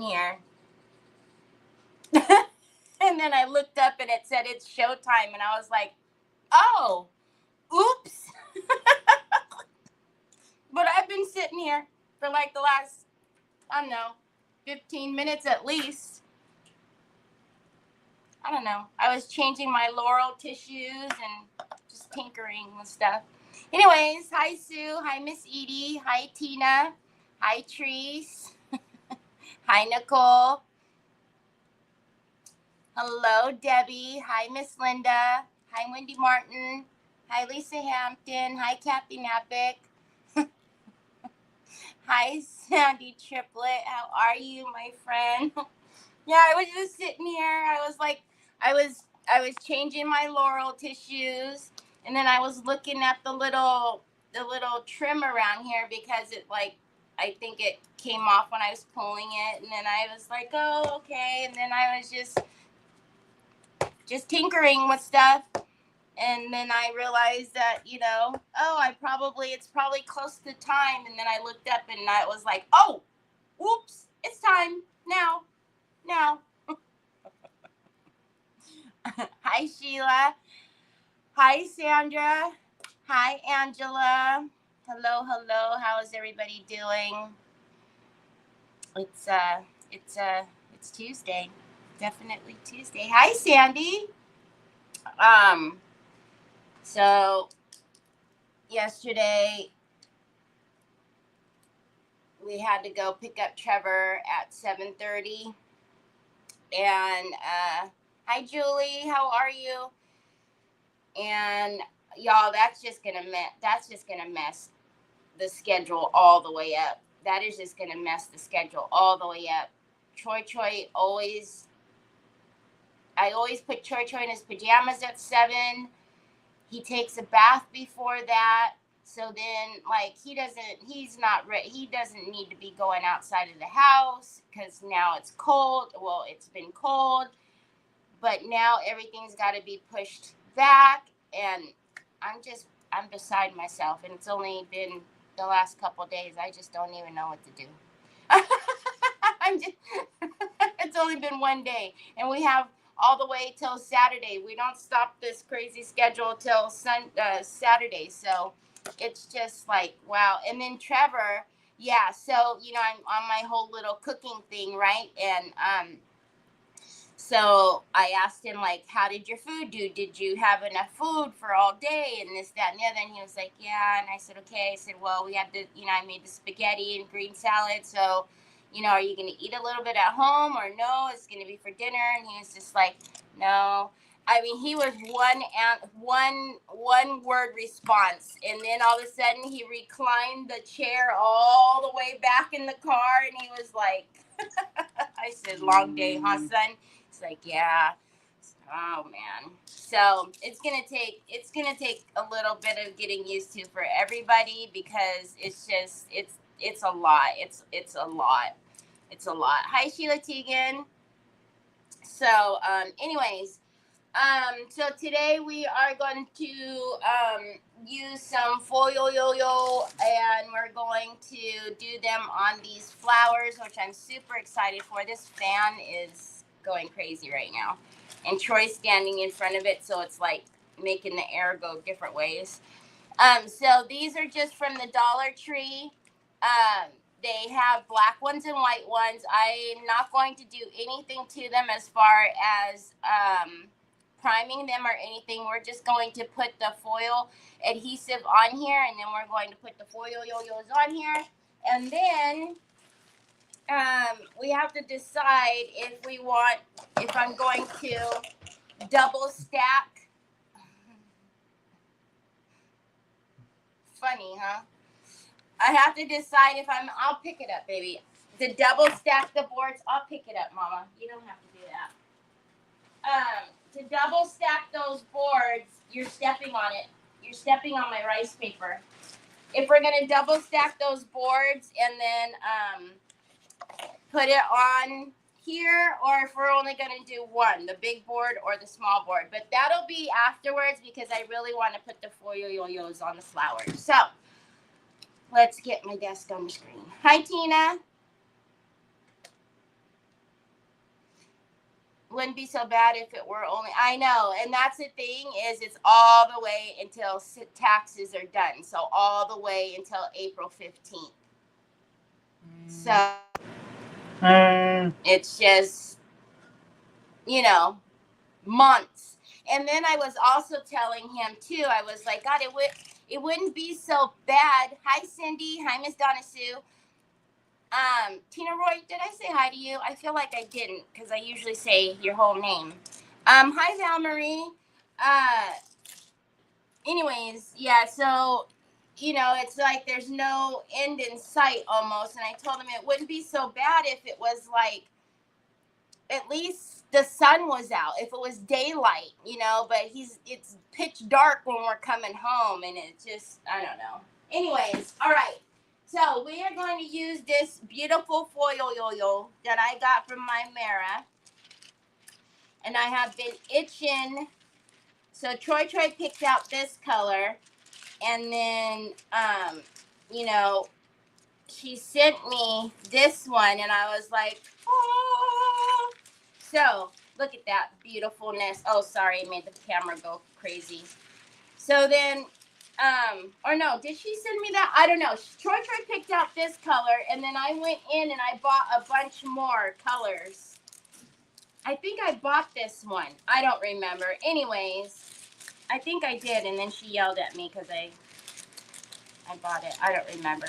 sitting here. And then I looked up and it said it's showtime. And I was like, oh, oops. But I've been sitting here for like the last, I don't know, 15 minutes at least. I don't know. I was changing my laurel tissues and just tinkering with stuff. Anyways, hi Sue. Hi Miss Edie. Hi Tina. Hi Treese. Hi Nicole. Hello Debbie. Hi Miss Linda. Hi Wendy Martin. Hi Lisa Hampton. Hi Kathy Napick. Hi Sandy Triplet. How are you, my friend? Yeah, I was just sitting here. I was changing my laurel tissues, and then I was looking at the little trim around here because it I think it came off when I was pulling it, and then I was like, oh, okay, and then I was just tinkering with stuff, and then I realized that, it's probably close to time, and then I looked up and I was like, oh, whoops, it's time now. Hi Sheila. Hi Sandra. Hi Angela. Hello. How is everybody doing? It's Tuesday. Definitely Tuesday. Hi Sandy. So yesterday we had to go pick up Trevor at 7:30. And hi Julie, how are you? And y'all, that's just gonna mess the schedule all the way up. That is just gonna mess the schedule all the way up. I always put Choi in his pajamas at 7. He takes a bath before that. So then, he doesn't need to be going outside of the house because now it's cold. Well, it's been cold, but now everything's got to be pushed back, and I'm beside myself, and it's only been the last couple of days. I just don't even know what to do. It's only been one day, and we have all the way till Saturday. We don't stop this crazy schedule till Saturday. So it's just like, wow. And then Trevor, yeah. So, I'm on my whole little cooking thing, right? And so I asked him, how did your food do? Did you have enough food for all day and this, that, and the other? And he was like, yeah. And I said, okay. I said, well, we had to, I made the spaghetti and green salad. So, are you going to eat a little bit at home or no? It's going to be for dinner. And he was just like, no. I mean, he was one word response. And then all of a sudden he reclined the chair all the way back in the car. And he was like, I said, long day, huh, son? It's like, yeah. Oh man. So it's gonna take a little bit of getting used to for everybody, because it's a lot. It's a lot. Hi Sheila Teagan. So anyways, so today we are going to use some foil yo-yo, and we're going to do them on these flowers, which I'm super excited for. This fan is going crazy right now, and Troy's standing in front of it, so it's like making the air go different ways. So these are just from the Dollar Tree. They have black ones and white ones. I'm not going to do anything to them as far as priming them or anything. We're just going to put the foil adhesive on here, and then we're going to put the foil yo-yos on here. And then we have to decide if I'm going to double stack. Funny, huh? I have to decide if I'll pick it up, baby. To double stack the boards, I'll pick it up, Mama. You don't have to do that. To double stack those boards, you're stepping on it. You're stepping on my rice paper. If we're going to double stack those boards and then put it on here, or if we're only going to do one, the big board or the small board. But that'll be afterwards, because I really want to put the foil yo-yos on the flowers. So let's get my desk on the screen. Hi, Tina. Wouldn't be so bad if it were only, I know. And that's the thing is it's all the way until taxes are done. So all the way until April 15th. So it's just, you know, months. And then I was also telling him too, I was like, God, it wouldn't be so bad. Hi, Cindy. Hi, Miss Donna Sue. Tina Roy, did I say hi to you? I feel like I didn't because I usually say your whole name. Hi, Val Marie. Anyways, yeah, so, you know, it's like there's no end in sight almost. And I told him it wouldn't be so bad if it was like, at least the sun was out, if it was daylight, you know, but it's pitch dark when we're coming home and it just, I don't know. Anyways, all right. So we are going to use this beautiful foil yo-yo that I got from my Mara. And I have been itching. So Troy picked out this color. And then, you know, she sent me this one. And I was like, oh. So look at that beautifulness. Oh, sorry, I made the camera go crazy. So then, or no, did she send me that? I don't know. Troy picked out this color, and then I went in and I bought a bunch more colors. I think I bought this one. I don't remember. Anyways, I think I did, and then she yelled at me because I bought it. I don't remember.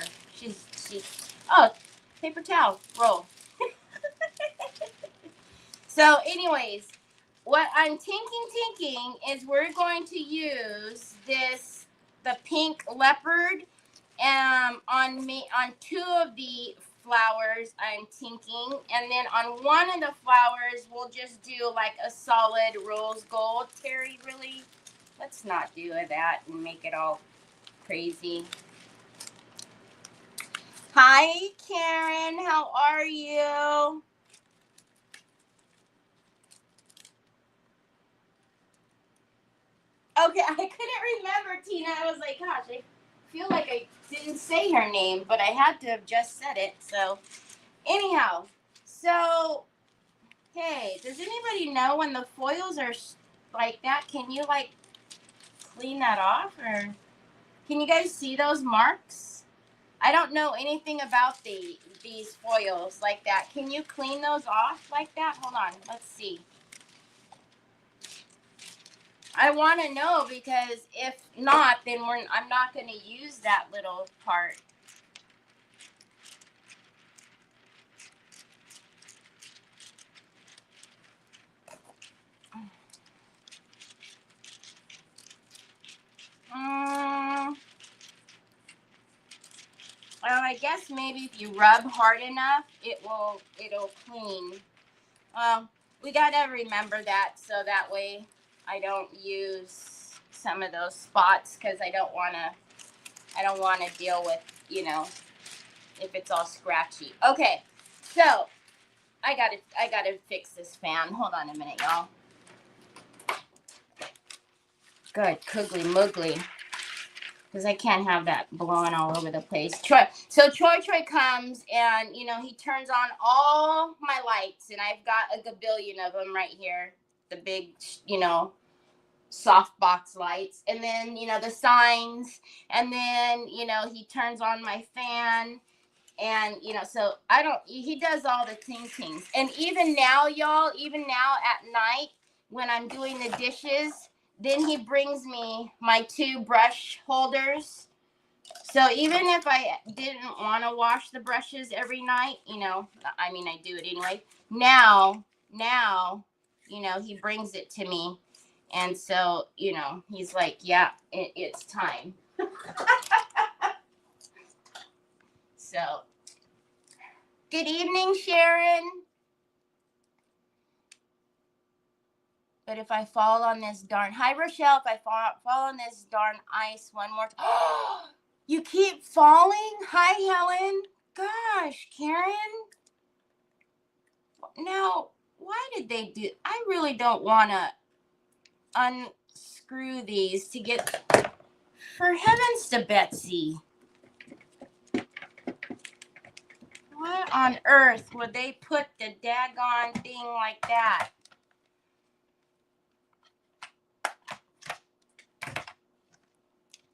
Oh, paper towel roll. So, anyways, what I'm thinking is we're going to use the pink leopard on two of the flowers I'm thinking, and then on one of the flowers we'll just do like a solid rose gold. Terry, really? Let's not do that and make it all crazy. Hi, Karen. How are you? Okay, I couldn't remember, Tina. I was like, gosh, I feel like I didn't say her name, but I had to have just said it. So, anyhow, so, hey, does anybody know when the foils are like that? Can you, like, clean that off? Or can you guys see those marks? I don't know anything about these foils like that. Can you clean those off like that? Hold on. Let's see. I want to know because if not, then I'm not going to use that little part. I guess maybe if you rub hard enough, it'll clean. We gotta remember that so that way I don't use some of those spots because I don't wanna deal with, you know, if it's all scratchy. Okay, so I gotta fix this fan. Hold on a minute, y'all. Good, Coogly Moogly. Because I can't have that blowing all over the place. Troy comes and, you know, he turns on all my lights. And I've got a gabillion of them right here. The big, you know, softbox lights. And then, you know, the signs. And then, you know, he turns on my fan. And, you know, so he does all the things. And even now, y'all, even now at night when I'm doing the dishes, then he brings me my two brush holders. So even if I didn't want to wash the brushes every night, you know, I mean, I do it anyway. Now, you know, he brings it to me. And so, you know, he's like, yeah, it's time. So, good evening, Sharon. But if I fall on this darn, hi Rochelle, if I fall on this darn ice one more time, you keep falling? Hi Helen. Gosh, Karen. Now, why did they do, I really don't want to unscrew these to get, for heavens to Betsy. Why on earth would they put the daggone thing like that?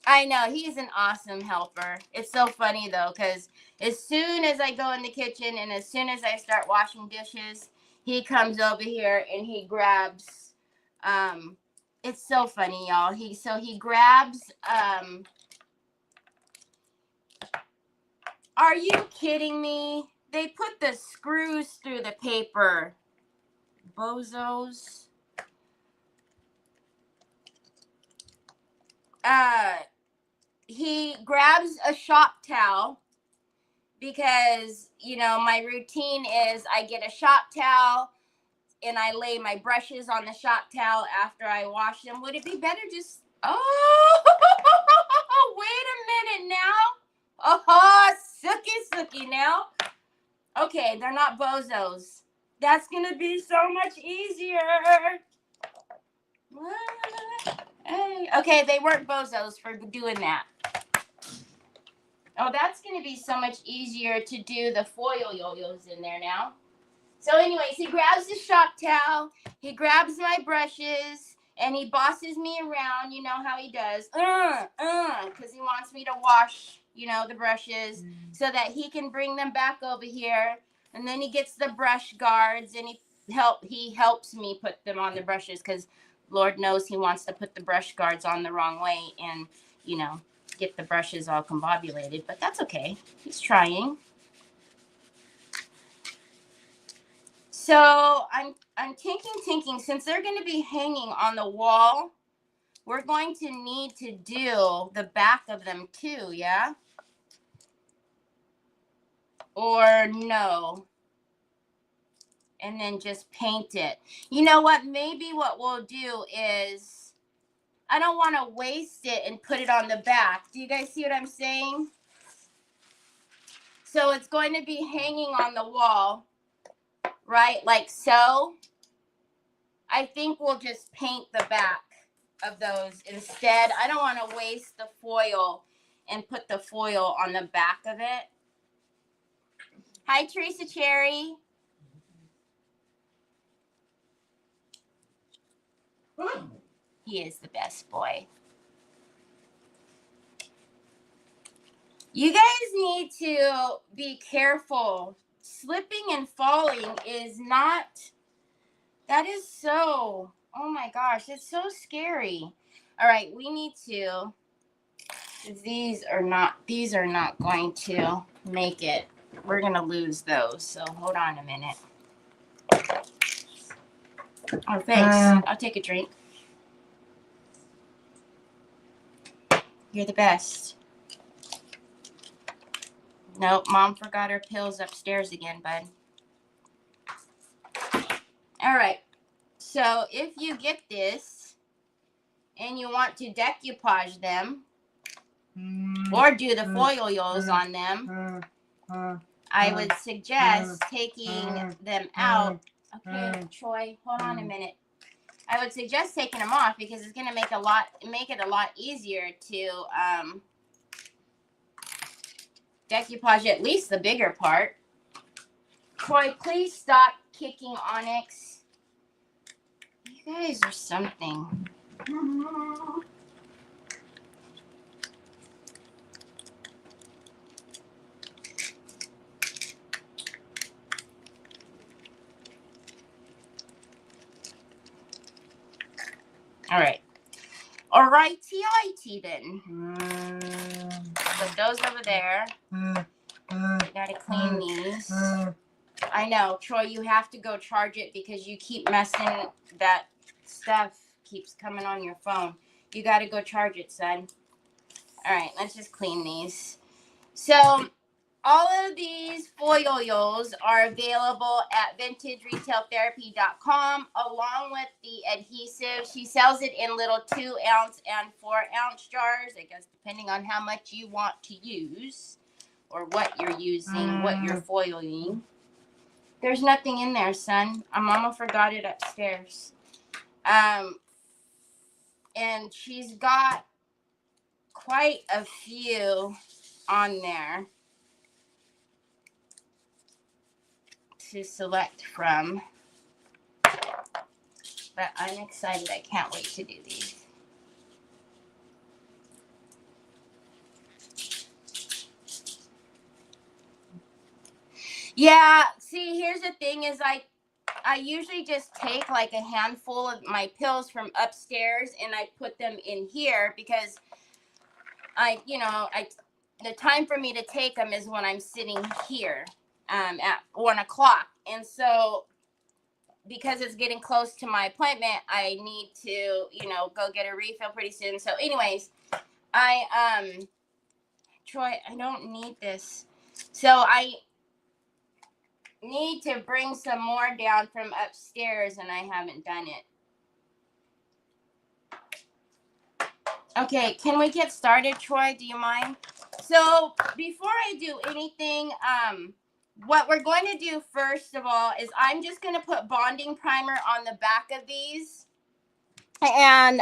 I know, he's an awesome helper. It's so funny though, because as soon as I go in the kitchen and as soon as I start washing dishes, he comes over here and he grabs it's so funny, y'all. He grabs are you kidding me? They put the screws through the paper. Bozos. He grabs a shop towel because, you know, my routine is I get a shop towel and I lay my brushes on the shop towel after I wash them. Would it be better just, oh, wait a minute now. Oh, sooky now. Okay, they're not bozos. That's going to be so much easier. What? Hey. Okay, they weren't bozos for doing that. Oh, that's going to be so much easier to do the foil yo-yos in there now. So anyways, he grabs the shop towel, he grabs my brushes, and he bosses me around. You know how he does. Because he wants me to wash, you know, the brushes so that he can bring them back over here. And then he gets the brush guards and he helps me put them on the brushes because Lord knows he wants to put the brush guards on the wrong way and, you know, get the brushes all combobulated, but that's okay. He's trying. So I'm thinking, since they're going to be hanging on the wall, we're going to need to do the back of them too, yeah? Or no? And then just paint it. You know what? Maybe what we'll do is, I don't want to waste it and put it on the back. Do you guys see what I'm saying? So it's going to be hanging on the wall, right? Like so. I think we'll just paint the back of those instead. I don't want to waste the foil and put the foil on the back of it. Hi, Teresa Cherry. He is the best boy. You guys need to be careful. Slipping and falling is not, that is so, oh my gosh, it's so scary. All right, we need to, these are not going to make it. We're going to lose those, so hold on a minute. Oh, thanks. I'll take a drink. You're the best. Nope, Mom forgot her pills upstairs again, bud. All right. So if you get this and you want to decoupage them or do the foil-yos on them, I would suggest taking them out. Okay, Troy, hold on a minute. I would suggest taking them off because it's going to make it a lot easier to decoupage at least the bigger part. Troy, please stop kicking Onyx. You guys are something. All right. All right, TIT then. Put those over there. You gotta clean these. I know, Troy, you have to go charge it because you keep messing, that stuff keeps coming on your phone. You gotta go charge it, son. All right, let's just clean these. So all of these foil-yos are available at vintageretailtherapy.com along with the adhesive. She sells it in little 2-ounce and 4-ounce jars, I guess, depending on how much you want to use or what you're using, what you're foiling. There's nothing in there, son. Mama forgot it upstairs. And she's got quite a few on there to select from. But I'm excited. I can't wait to do these. Yeah, see, here's the thing is I usually just take like a handful of my pills from upstairs and I put them in here because the time for me to take them is when I'm sitting here at 1 o'clock. And so because it's getting close to my appointment, I need to, go get a refill pretty soon. So anyways, Troy, I don't need this. So I need to bring some more down from upstairs and I haven't done it. Okay, can we get started, Troy? Do you mind? So before I do anything, what we're going to do first of all is I'm just going to put bonding primer on the back of these. And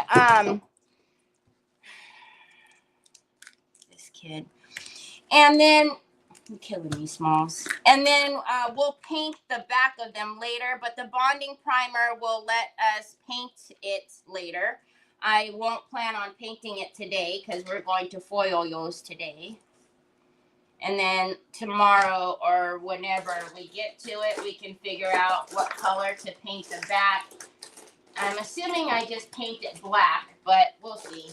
this kid. And then you're killing me, Smalls. And then we'll paint the back of them later, but the bonding primer will let us paint it later. I won't plan on painting it today because we're going to foil yours today. And then tomorrow or whenever we get to it, we can figure out what color to paint the back. I'm assuming I just paint it black, but we'll see.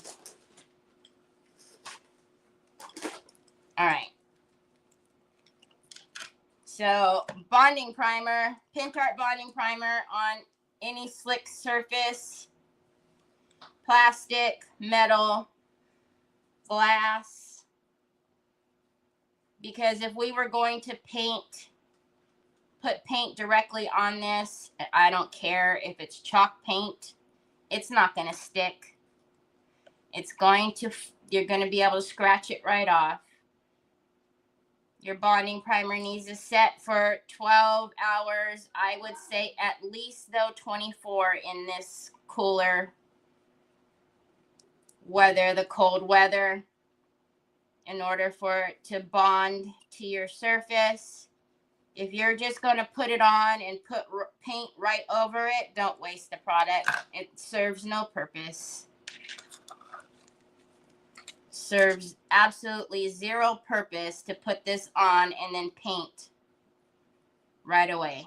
All right. So bonding primer, Pentart bonding primer on any slick surface, plastic, metal, glass. Because if we were going to put paint directly on this, I don't care if it's chalk paint, it's not going to stick. You're going to be able to scratch it right off. Your bonding primer needs to set for 12 hours. I would say at least, though, 24 in this cooler weather, the cold weather, in order for it to bond to your surface. If you're just going to put it on and put paint right over it, don't waste the product. It serves no purpose. Serves absolutely zero purpose to put this on and then paint right away.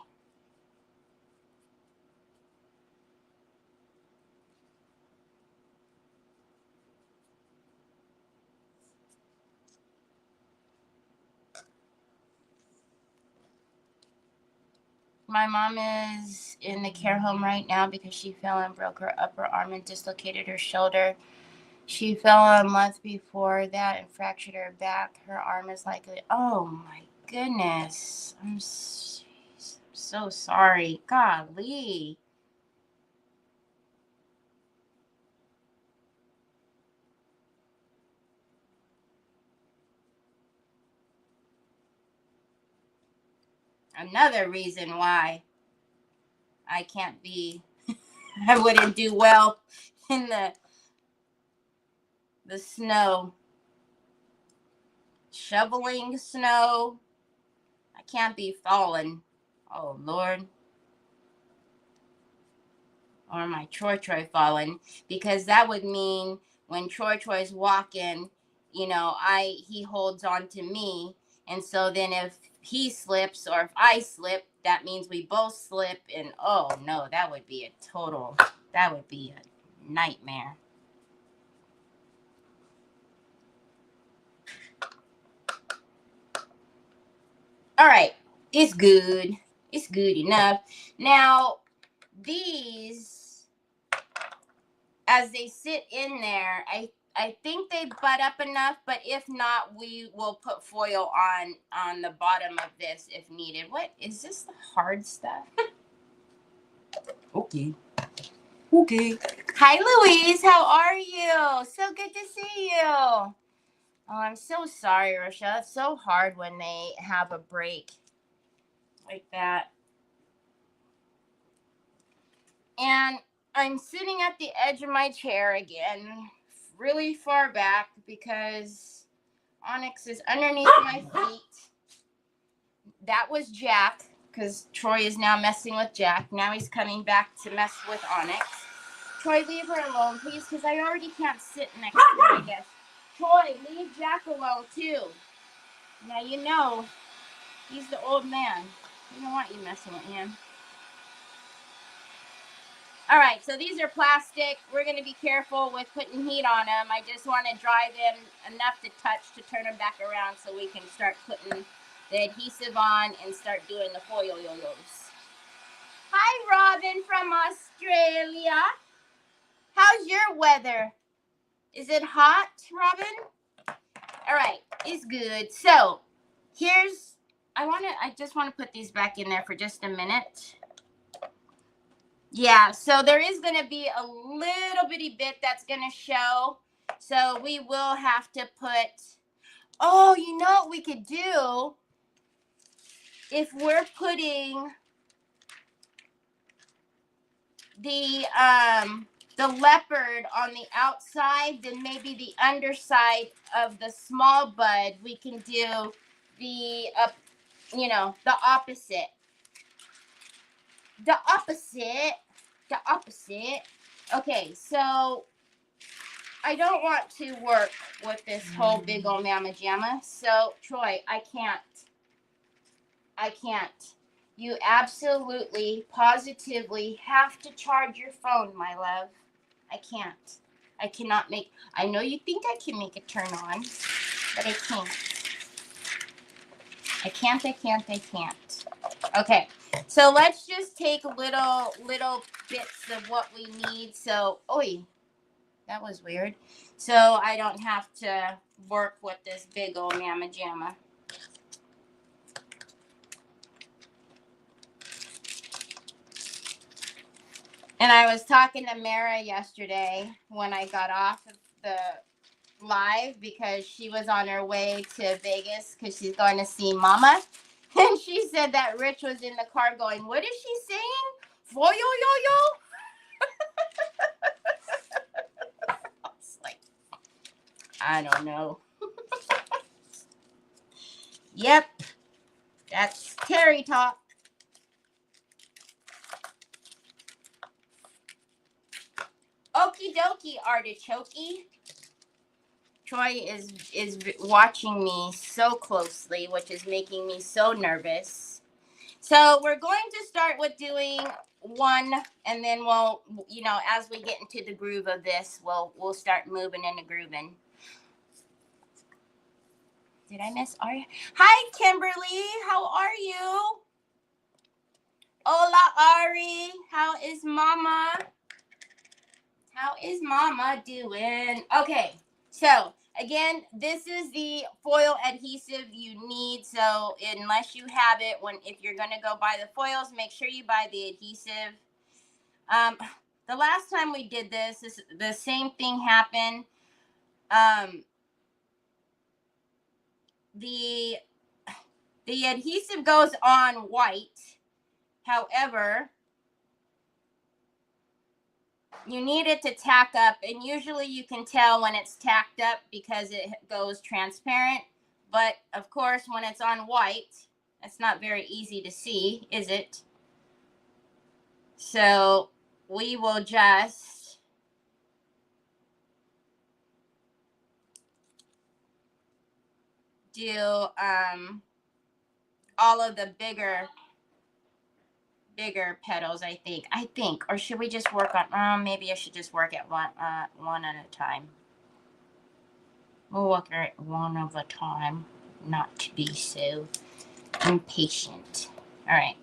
My mom is in the care home right now because she fell and broke her upper arm and dislocated her shoulder. She fell a month before that and fractured her back. Her arm is like oh my goodness. I'm so sorry. Golly. Another reason why I can't be, I wouldn't do well in the snow. Shoveling snow. I can't be falling. Oh, Lord. Or my Troy falling. Because that would mean when Troy's walking, he holds on to me. And so then if he slips or if I slip, that means we both slip. And oh, no, that would be a nightmare. All right, it's good. It's good enough. Now, these, as they sit in there, I think they butt up enough, but if not, we will put foil on the bottom of this if needed. What is this? The hard stuff? Okay. Hi, Louise. How are you? So good to see you. Oh, I'm so sorry, Rochelle. It's so hard when they have a break like that. And I'm sitting at the edge of my chair again, really far back because Onyx is underneath my feet. That was Jack, because Troy is now messing with Jack. Now he's coming back to mess with Onyx. Troy, leave her alone, please, because I already can't sit next to her, I guess. Troy, leave Jack alone, too. Now you know He's the old man. You don't want you messing with him. All right, so these are plastic. We're going to be careful with putting heat on them. I just want to dry them enough to touch to turn them back around so we can start putting the adhesive on and start doing the foil yo-yos. Hi, Robin from Australia. How's your weather? Is it hot, Robin? All right, it's good. So here's, I just want to put these back in there for just a minute. Yeah, so there is going to be a little bitty bit that's going to show. So we will have to put, oh, you know what we could do? If we're putting the leopard on the outside, then maybe the underside of the small bud, we can do the, the opposite. The opposite. Okay, so I don't want to work with this whole big old mamma jamma. So, Troy, I can't. You absolutely, positively have to charge your phone, my love. I can't. I cannot make, I know you think I can make it turn on, but I can't. I can't. Okay, so let's just take little bits of what we need. So, oi, that was weird. So I don't have to work with this big old mamma jamma. And I was talking to Mara yesterday when I got off of the live because she was on her way to Vegas because she's going to see Mama. And she said that Rich was in the car going, what is she saying? Foyo yo yo? I was like, I don't know. Yep. That's Terry talk. Okie dokie, artichokey. Troy is watching me so closely, which is making me so nervous. So we're going to start with doing one, and then we'll, as we get into the groove of this, we'll start moving into grooving. Did I miss Aria? Hi, Kimberly. How are you? Hola, Ari. How is Mama? How is Mama doing? Okay, so again, this is the foil adhesive you need. So unless you have it, if you're gonna go buy the foils, make sure you buy the adhesive. The last time we did this, the same thing happened. The adhesive goes on white. However, you need it to tack up, and usually you can tell when it's tacked up because it goes transparent. But of course, when it's on white, it's not very easy to see, is it? So we will just do all of the bigger petals, I think, or should we just work on, maybe I should just work at one at a time. We'll work at one at a time, not to be so impatient. All right.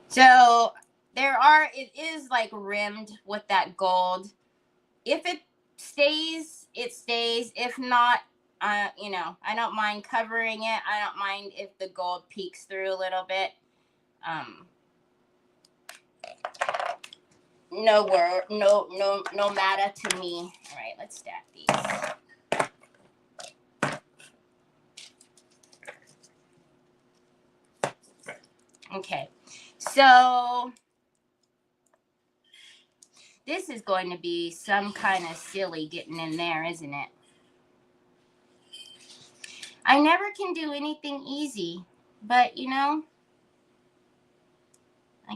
So it is like rimmed with that gold. If it stays, it stays. If not, I don't mind covering it. I don't mind if the gold peeks through a little bit. No matter to me. All right, let's stack these. Okay, so this is going to be some kind of silly getting in there, isn't it? I never can do anything easy, but I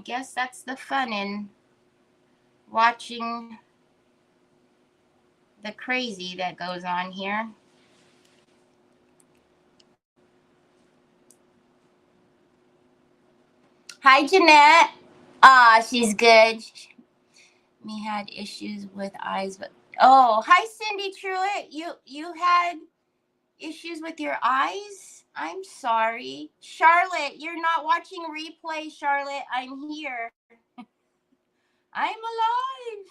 guess that's the fun in watching the crazy that goes on here. Hi, Jeanette. She's good. Me had issues with eyes, but oh, hi, Cindy Truitt. You had issues with your eyes? I'm sorry. Charlotte, you're not watching replay, Charlotte. I'm here. I'm alive.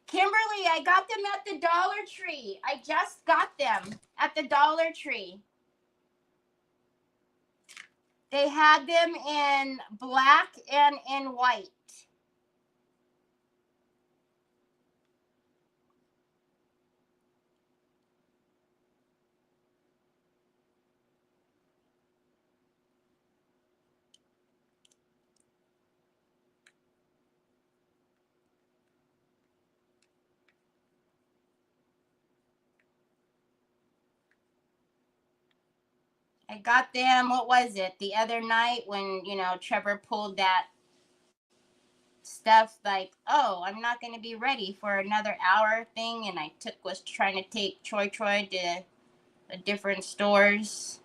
Kimberly, I got them at the Dollar Tree. I just got them at the Dollar Tree. They had them in black and in white. I got them, what was it, the other night when, you know, Trevor pulled that stuff like, oh, I'm not going to be ready for another hour thing. And I was trying to take Troy to the different stores.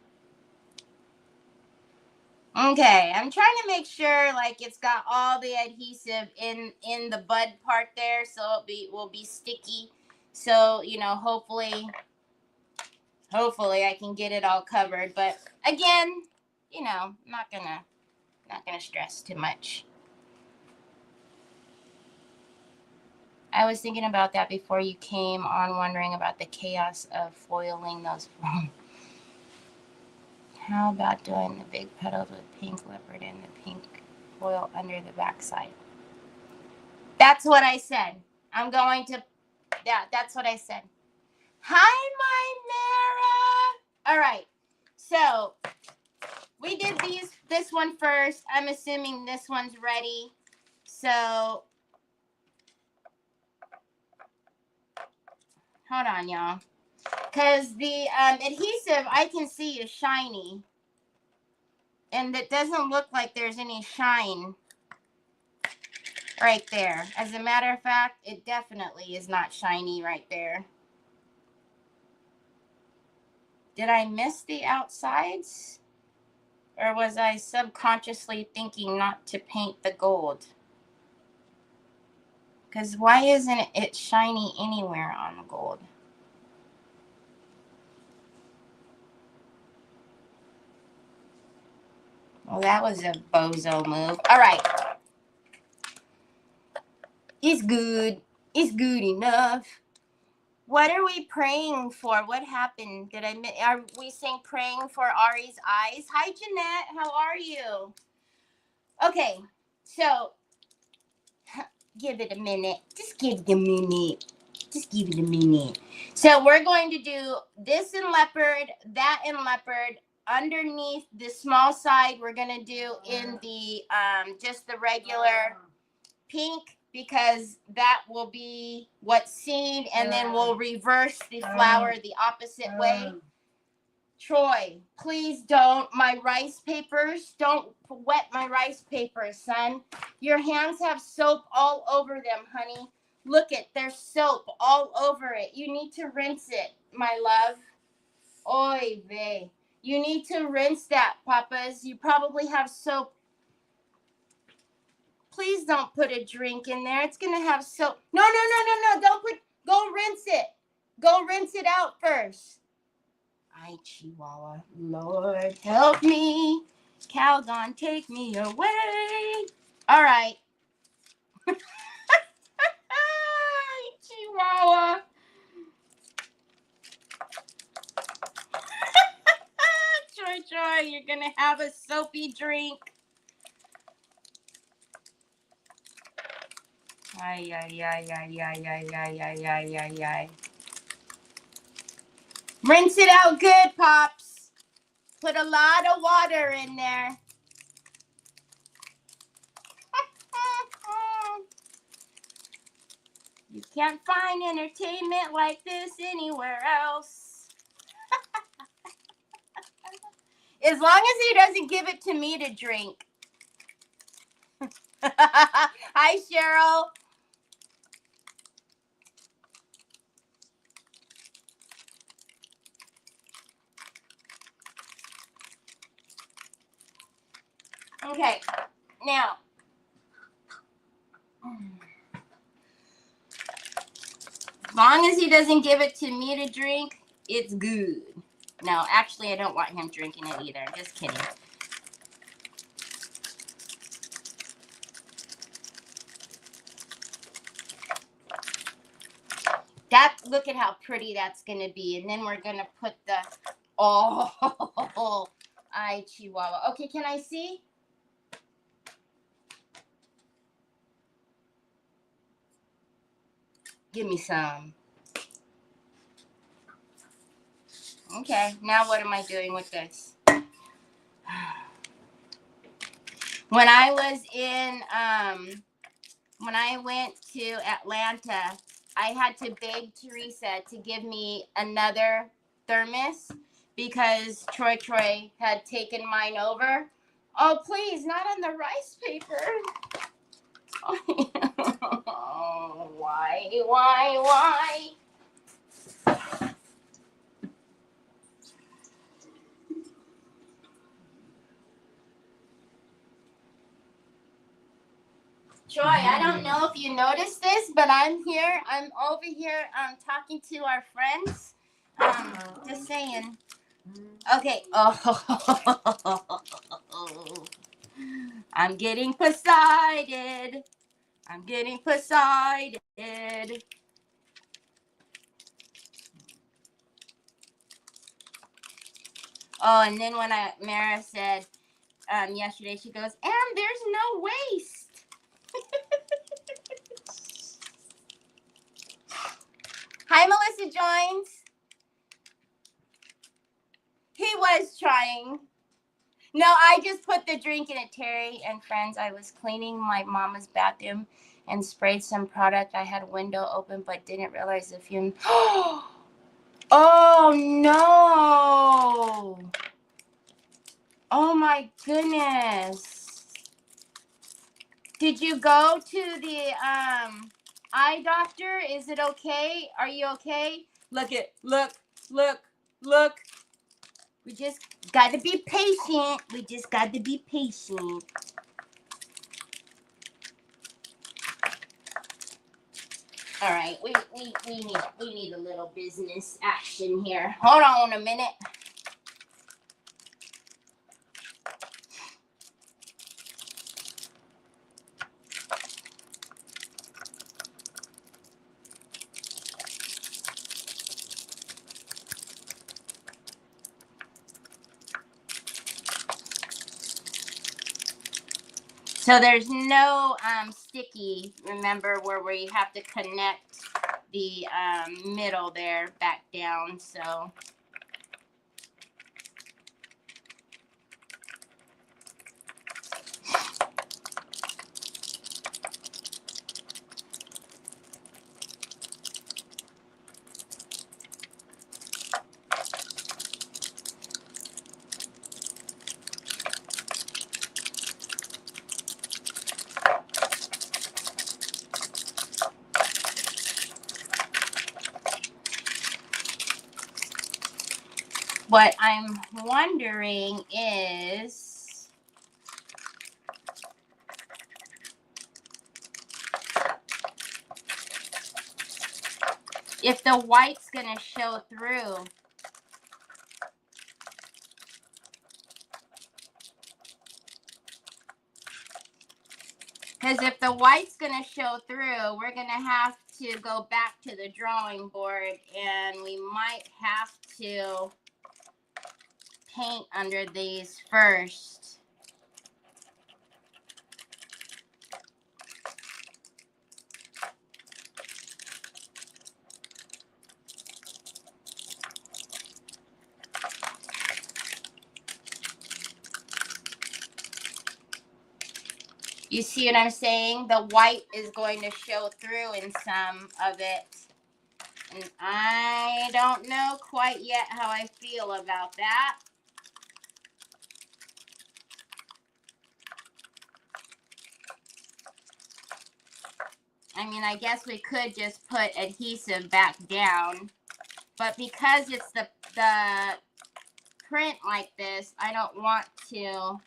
Okay, I'm trying to make sure like it's got all the adhesive in the bud part there, so it will be sticky. So, you know, hopefully I can get it all covered. But again, you know, not gonna stress too much. I was thinking about that before you came on, wondering about the chaos of foiling those. How about doing the big petals with pink leopard and the pink foil under the backside? That's what I said. I'm going to, yeah, that's what I said. Hi, my Mara. All right. So we did this one first. I'm assuming this one's ready. So hold on, y'all. Because the adhesive I can see is shiny. And it doesn't look like there's any shine right there. As a matter of fact, it definitely is not shiny right there. Did I miss the outsides? Or was I subconsciously thinking not to paint the gold? Because why isn't it shiny anywhere on the gold? Well, that was a bozo move. All right. It's good. It's good enough. What are we praying for? What happened? Are we saying praying for Ari's eyes? Hi, Jeanette. How are you? Okay. So, give it a minute. Just give it a minute. Just give it a minute. So we're going to do this in leopard, that in leopard. Underneath the small side, we're going to do in the just the regular pink, because that will be what's seen, and then we'll reverse the flower the opposite way. Troy, please don't. My rice papers, don't wet my rice papers, son. Your hands have soap all over them, honey. Look it, there's soap all over it. You need to rinse it, my love. Oy vey. You need to rinse that, papas. You probably have soap. Please don't put a drink in there. It's going to have soap. No. Don't put, go rinse it. Go rinse it out first. Ay, Chihuahua. Lord, help me. Calgon, take me away. All right. Ay, Chihuahua. Joy, you're going to have a soapy drink. Ay. Rinse it out good, Pops. Put a lot of water in there. You can't find entertainment like this anywhere else. As long as he doesn't give it to me to drink. Hi, Cheryl. Okay, now. As long as he doesn't give it to me to drink, it's good. No, actually, I don't want him drinking it either. Just kidding. Look at how pretty that's going to be. And then we're going to put the, ay, Chihuahua. Okay, can I see? Give me some. Okay, now what am I doing with this? When I was in, when I went to Atlanta, I had to beg Teresa to give me another thermos because Troy had taken mine over. Oh, please, not on the rice paper. Oh, why? Troy, I don't know if you noticed this, but I'm over here talking to our friends. Just saying. Okay. Oh, I'm getting Poseided. Oh, and then when Mara said yesterday, she goes, and there's no waste. Hi, Melissa joins. He was trying. No, I just put the drink in it, Terry and friends. I was cleaning my mama's bathroom and sprayed some product. I had a window open, but didn't realize the fume. Oh, no. Oh, my goodness. Did you go to the eye doctor? Is it okay? Are you okay? Look. We just got to be patient. All right, we need a little business action here. Hold on a minute. So there's no sticky, remember, where we have to connect the middle there back down. So what I'm wondering is, if the white's going to show through. Because if the white's going to show through, we're going to have to go back to the drawing board, and we might have to paint under these first. You see what I'm saying? The white is going to show through in some of it. And I don't know quite yet how I feel about that. I mean, I guess we could just put adhesive back down, but because it's the print like this, I don't want to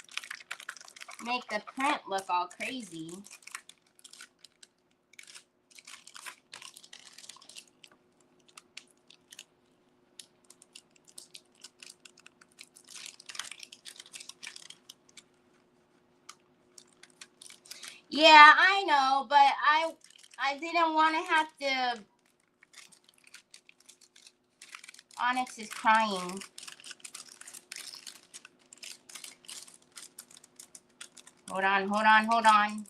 make the print look all crazy. Yeah, I know, but I didn't want to have to. Onyx is crying. Hold on, hold on, hold on.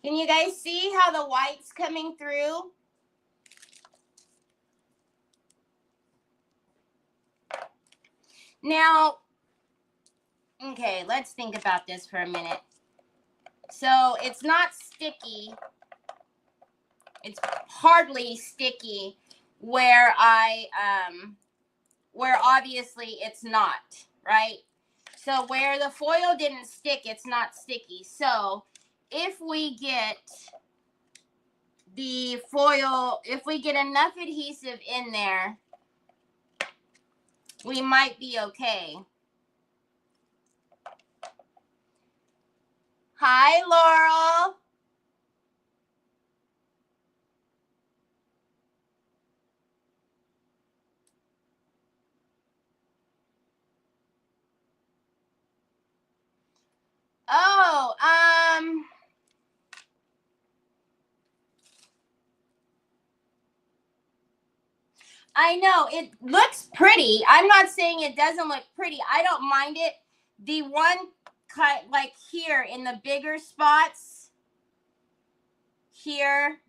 Can you guys see how the white's coming through? Now, okay, let's think about this for a minute. So it's not sticky. It's hardly sticky where where obviously it's not, right? So where the foil didn't stick, it's not sticky. So if we get the foil, if we get enough adhesive in there, we might be okay. Hi, Laurel. Oh, I know it looks pretty. I'm not saying it doesn't look pretty. I don't mind it. The one cut like here in the bigger spots here.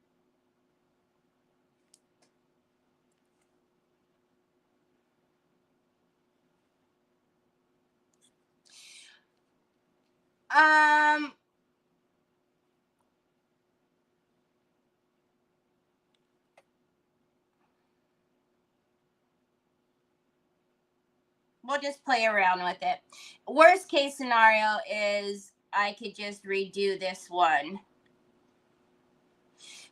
We'll just play around with it. Worst case scenario is I could just redo this one.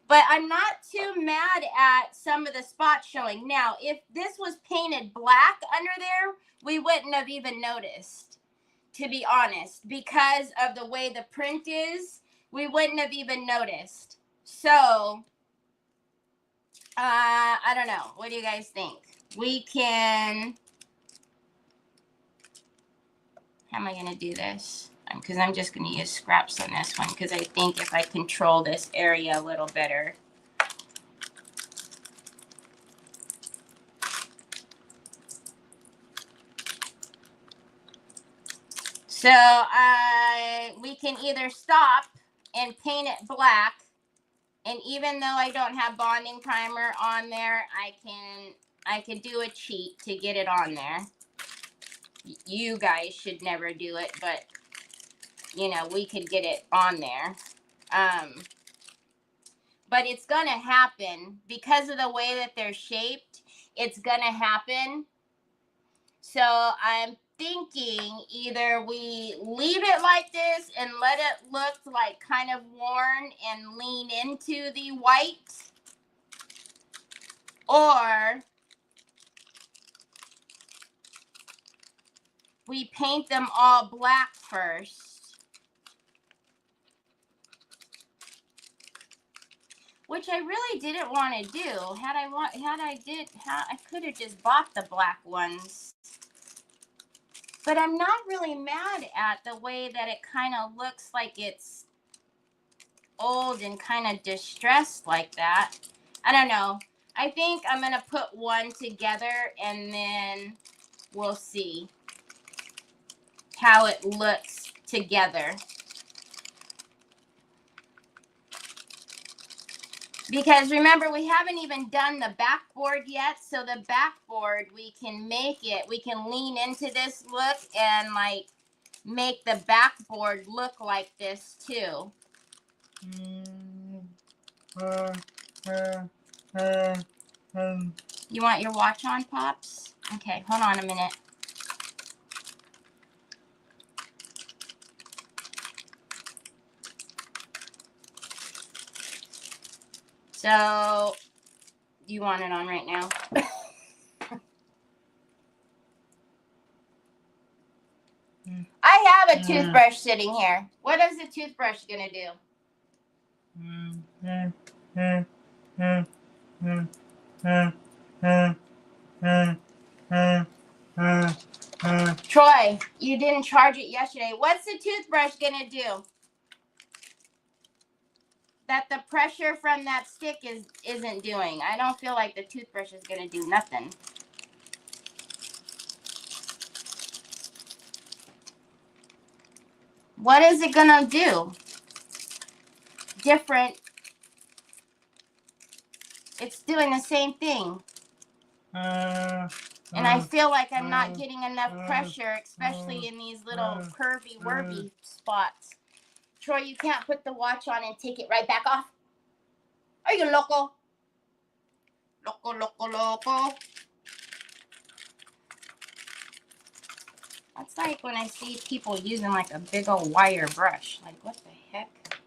But I'm not too mad at some of the spots showing. Now, if this was painted black under there, we wouldn't have even noticed, to be honest. Because of the way the print is, we wouldn't have even noticed. So, I don't know. What do you guys think? We can... How am I going to do this? Because I'm just going to use scraps on this one, because I think if I control this area a little better. So we can either stop and paint it black, and even though I don't have bonding primer on there, I can do a cheat to get it on there. You guys should never do it, but you know, we could get it on there. But it's gonna happen because of the way that they're shaped. It's gonna happen. So I'm thinking either we leave it like this and let it look like kind of worn and lean into the white, or we paint them all black first, which I really didn't want to do. I could have just bought the black ones. But I'm not really mad at the way that it kind of looks like it's old and kind of distressed like that. I don't know. I think I'm going to put one together and then we'll see how it looks together. Because remember, we haven't even done the backboard yet. So the backboard, we can lean into this look and like make the backboard look like this too. You want your watch on, Pops? Okay, hold on a minute. So, you want it on right now? I have a toothbrush sitting here. What is the toothbrush gonna do? Troy, you didn't charge it yesterday. What's the toothbrush gonna do? That the pressure from that stick isn't doing. I don't feel like the toothbrush is gonna do nothing. What is it gonna do? Different. It's doing the same thing. And I feel like I'm not getting enough pressure, especially in these little curvy-worvy spots. Troy, you can't put the watch on and take it right back off. Are you loco? Loco. That's like when I see people using like a big old wire brush. Like, what the heck?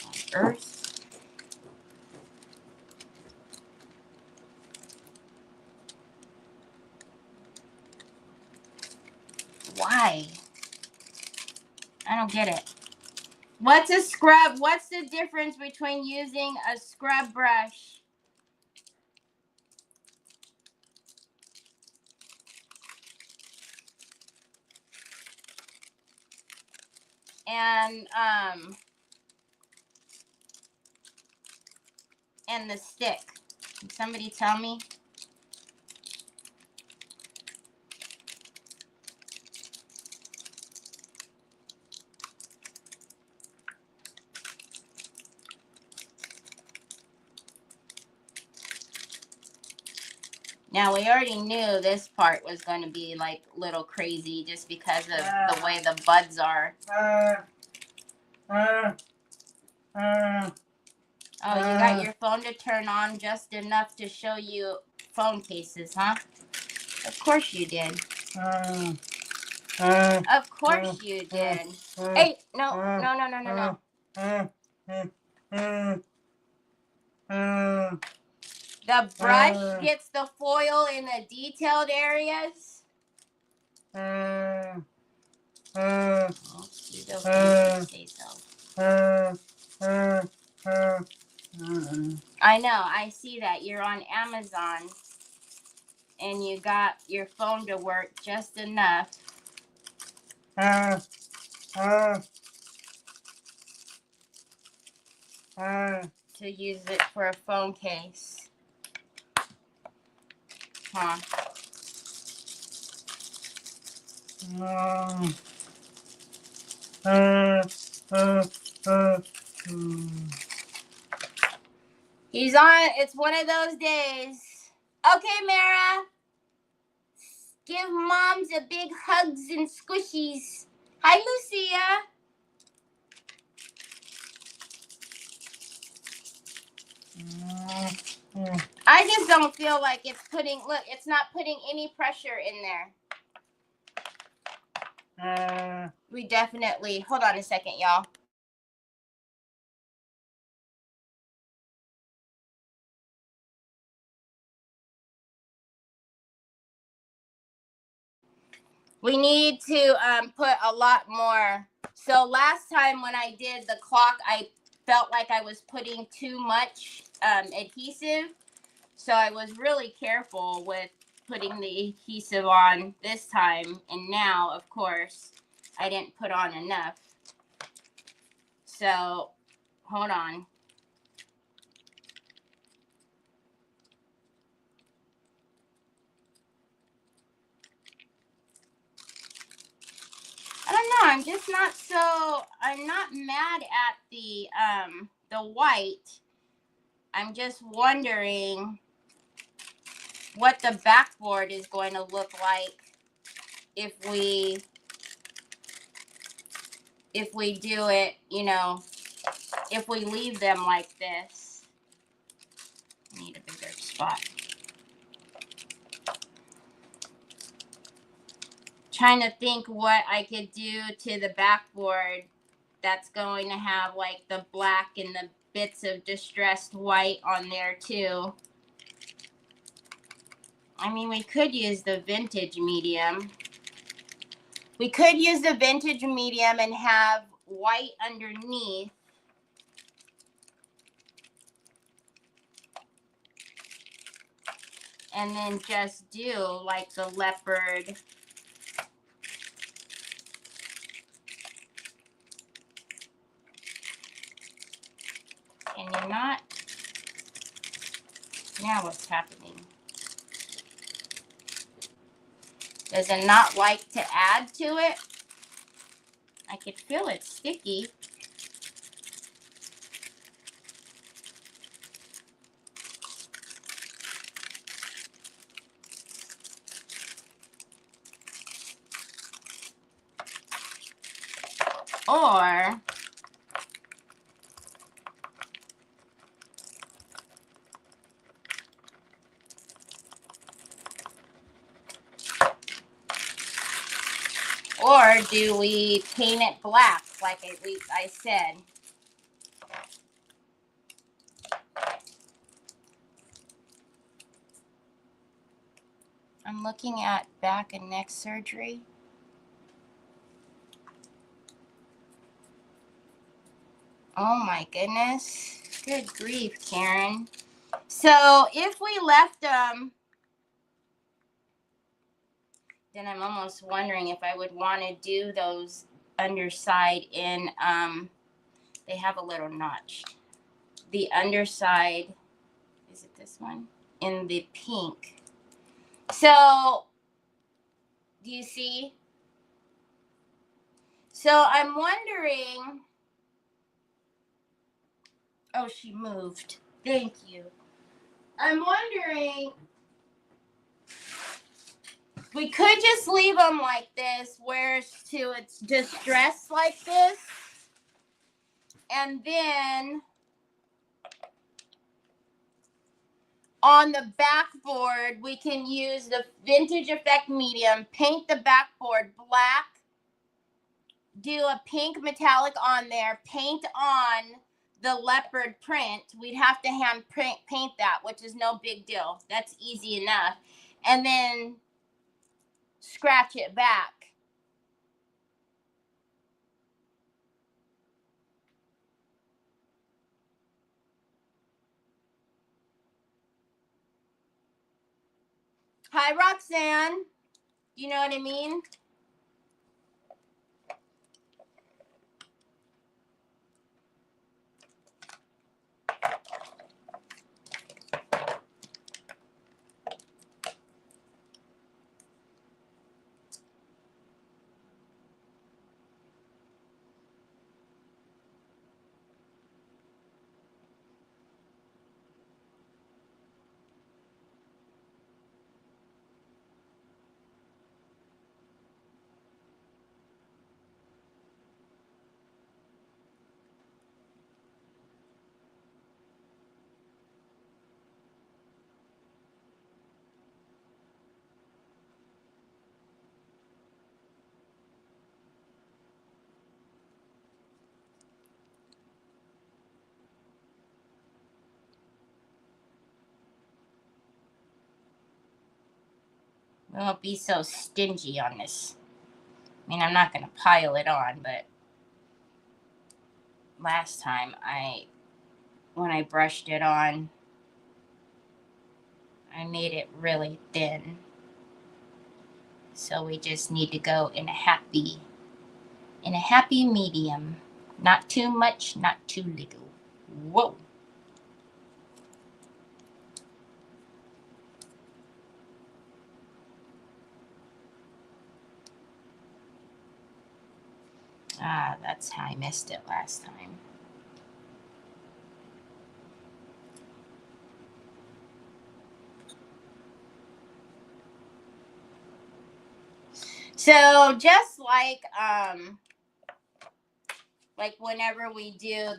On earth? Why? I don't get it. What's a scrub? What's the difference between using a scrub brush and the stick? Can somebody tell me? Now, we already knew this part was going to be like a little crazy just because of the way the buds are. Oh, you got your phone to turn on just enough to show you phone cases, huh? Of course you did. Of course you did. Hey, no. The brush gets the foil in the detailed areas. You don't say so. I know, I see that. You're on Amazon and you got your phone to work just enough. To use it for a phone case. Huh. He's on. It's one of those days. Okay, Mara. Give moms a big hugs and squishies. Hi, Lucia. I just don't feel like it's putting, look, it's not putting any pressure in there. We definitely, hold on a second, y'all. We need to put a lot more. So last time when I did the clock, I felt like I was putting too much adhesive. So I was really careful with putting the adhesive on this time. And now, of course, I didn't put on enough. So, hold on. I don't know. I'm just not so, I'm not mad at the white. I'm just wondering what the backboard is going to look like if we do it, you know, if we leave them like this. I need a bigger spot. Trying to think what I could do to the backboard that's going to have like the black and the bits of distressed white on there too. I mean, we could use the vintage medium. We could use the vintage medium and have white underneath. And then just do like the leopard. Can you not? Now what's happening? Does it not like to add to it? I could feel it sticky. Or do we paint it black like I said? I'm looking at back and neck surgery. Oh my goodness. Good grief, Karen. So if we left them, then I'm almost wondering if I would want to do those underside in, they have a little notch. The underside, is it this one? In the pink. So, do you see? So I'm wondering, oh, she moved. Thank you. I'm wondering, we could just leave them like this, where it's distressed like this. And then on the backboard, we can use the Vintage Effect Medium, paint the backboard black, do a pink metallic on there, paint on the leopard print. We'd have to hand paint that, which is no big deal. That's easy enough. And then scratch it back. Hi, Roxanne. You know what I mean? We won't be so stingy on this. I mean, I'm not going to pile it on, but last time when I brushed it on, I made it really thin. So we just need to go in a happy medium. Not too much, not too little. Whoa. Ah, that's how I missed it last time. So just like whenever we do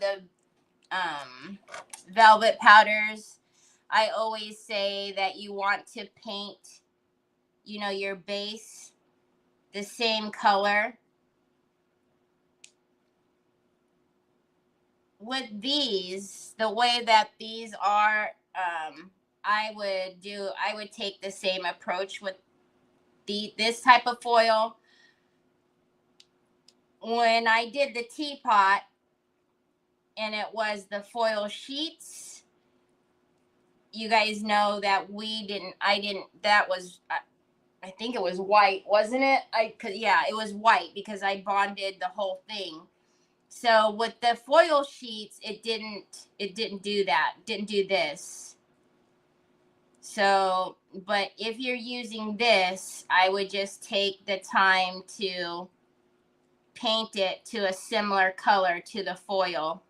velvet powders, I always say that you want to paint, you know, your base the same color. With these, the way that these are, I would take the same approach with this type of foil. When I did the teapot and it was the foil sheets, you guys know that that was, I think it was white, wasn't it? Yeah, it was white because I bonded the whole thing. So with the foil sheets, it didn't do that, didn't do this. So, but if you're using this, I would just take the time to paint it to a similar color to the foil.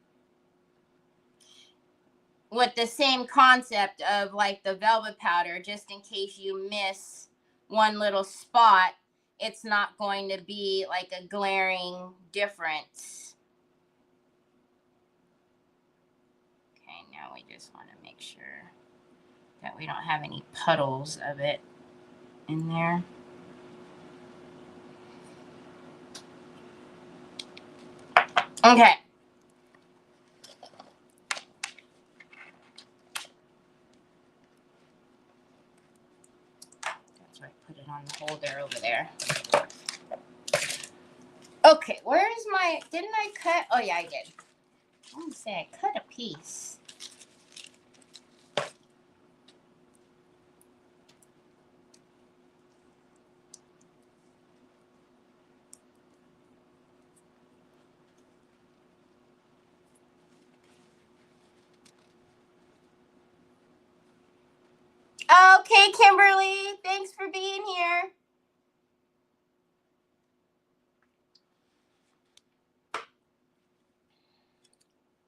With the same concept of like the velvet powder, just in case you miss one little spot, it's not going to be like a glaring difference. Okay, now we just want to make sure that we don't have any puddles of it in there. Okay. That's why I put it on the holder over there. Okay, where's my, didn't I cut? Oh yeah, I did. I want to say I cut a piece. Okay, Kimberly, thanks for being here.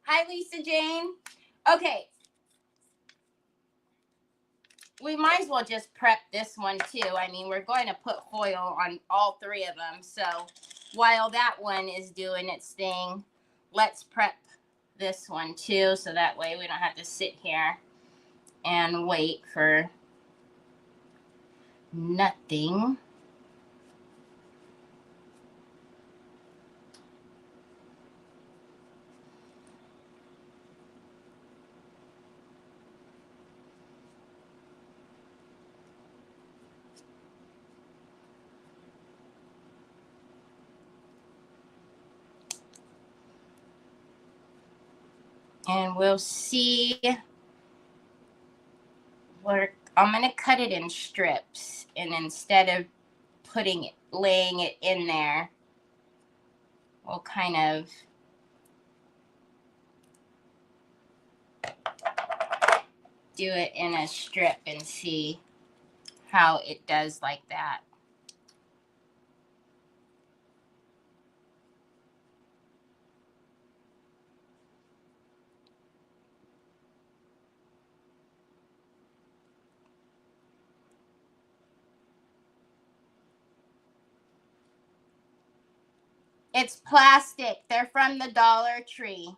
Hi, Lisa Jane. Okay. We might as well just prep this one too. I mean, we're going to put foil on all three of them. So while that one is doing its thing, let's prep this one too. So that way we don't have to sit here and wait for nothing. And we'll see where I'm going to cut it in strips. And instead of laying it in there, we'll kind of do it in a strip and see how it does like that. It's plastic. They're from the Dollar Tree.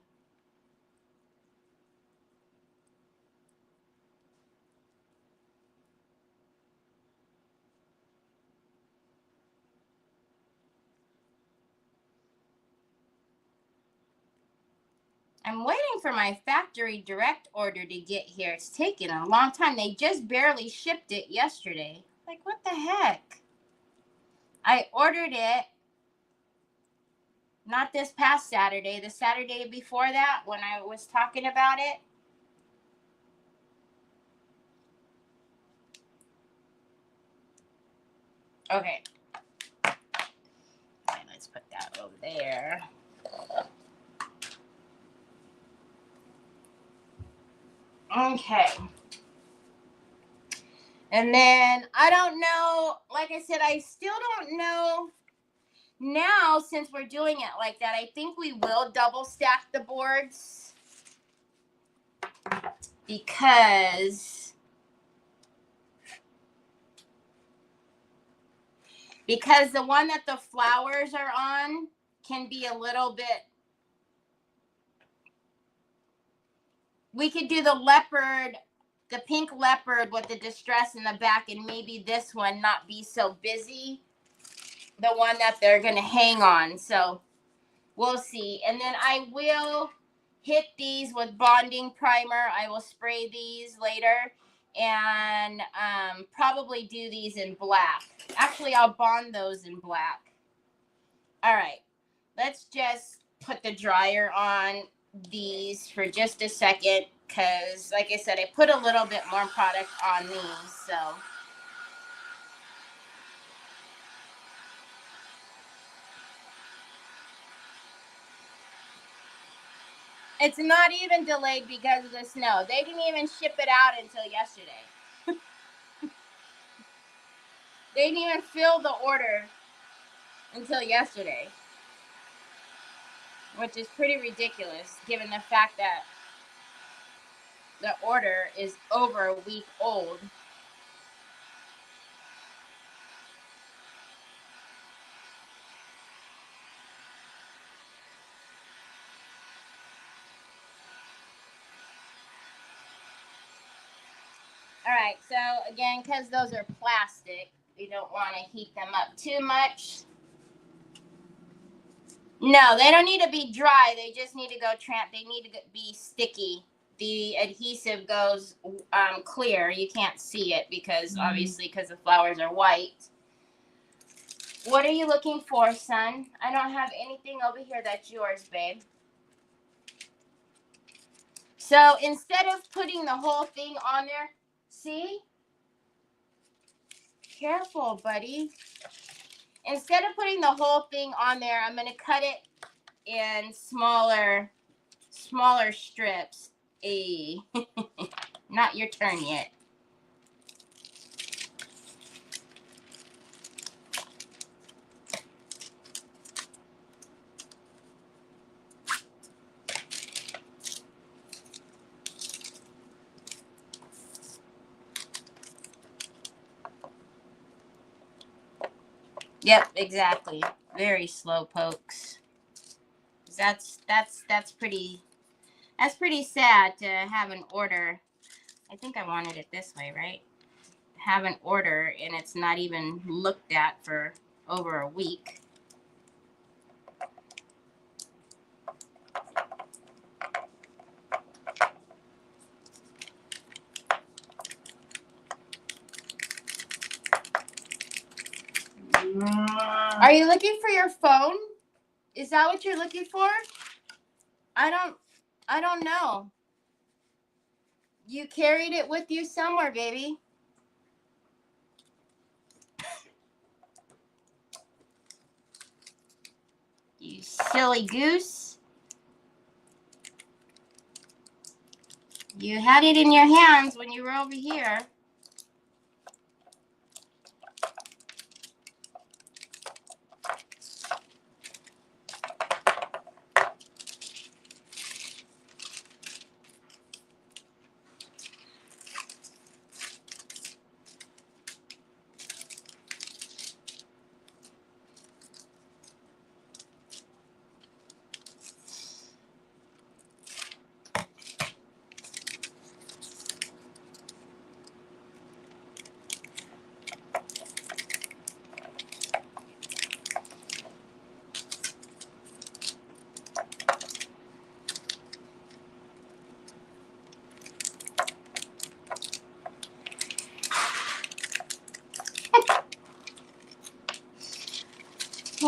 I'm waiting for my factory direct order to get here. It's taking a long time. They just barely shipped it yesterday. Like, what the heck? I ordered it not this past Saturday, the Saturday before that when I was talking about it. Okay. Okay, let's put that over there. Okay. And then I don't know, like I said, I still don't know now since we're doing it like that. I think we will double stack the boards because the one that the flowers are on can be a little bit we could do the leopard, the pink leopard with the distress in the back, and maybe this one not be so busy. The one that they're going to hang on. So we'll see. And then I will hit these with bonding primer. I will spray these later and probably do these in black. Actually, I'll bond those in black. All right. Let's just put the dryer on these for just a second because, like I said, I put a little bit more product on these. So it's not even delayed because of the snow. They didn't even ship it out until yesterday. They didn't even fill the order until yesterday, which is pretty ridiculous given the fact that the order is over a week old. All right, so again, because those are plastic, we don't want to heat them up too much. No, they don't need to be dry. They just need to go they need to be sticky. The adhesive goes clear. You can't see it because obviously because the flowers are white. What are you looking for, son? I don't have anything over here that's yours, babe. So instead of putting the whole thing on there, see? Careful, buddy. Instead of putting the whole thing on there, I'm going to cut it in smaller strips. Not your turn yet. Yep, exactly. Very slow pokes. That's pretty sad to have an order. I think I wanted it this way, right? Have an order and it's not even looked at for over a week. Are you looking for your phone? Is that what you're looking for? I don't know. You carried it with you somewhere, baby. You silly goose. You had it in your hands when you were over here.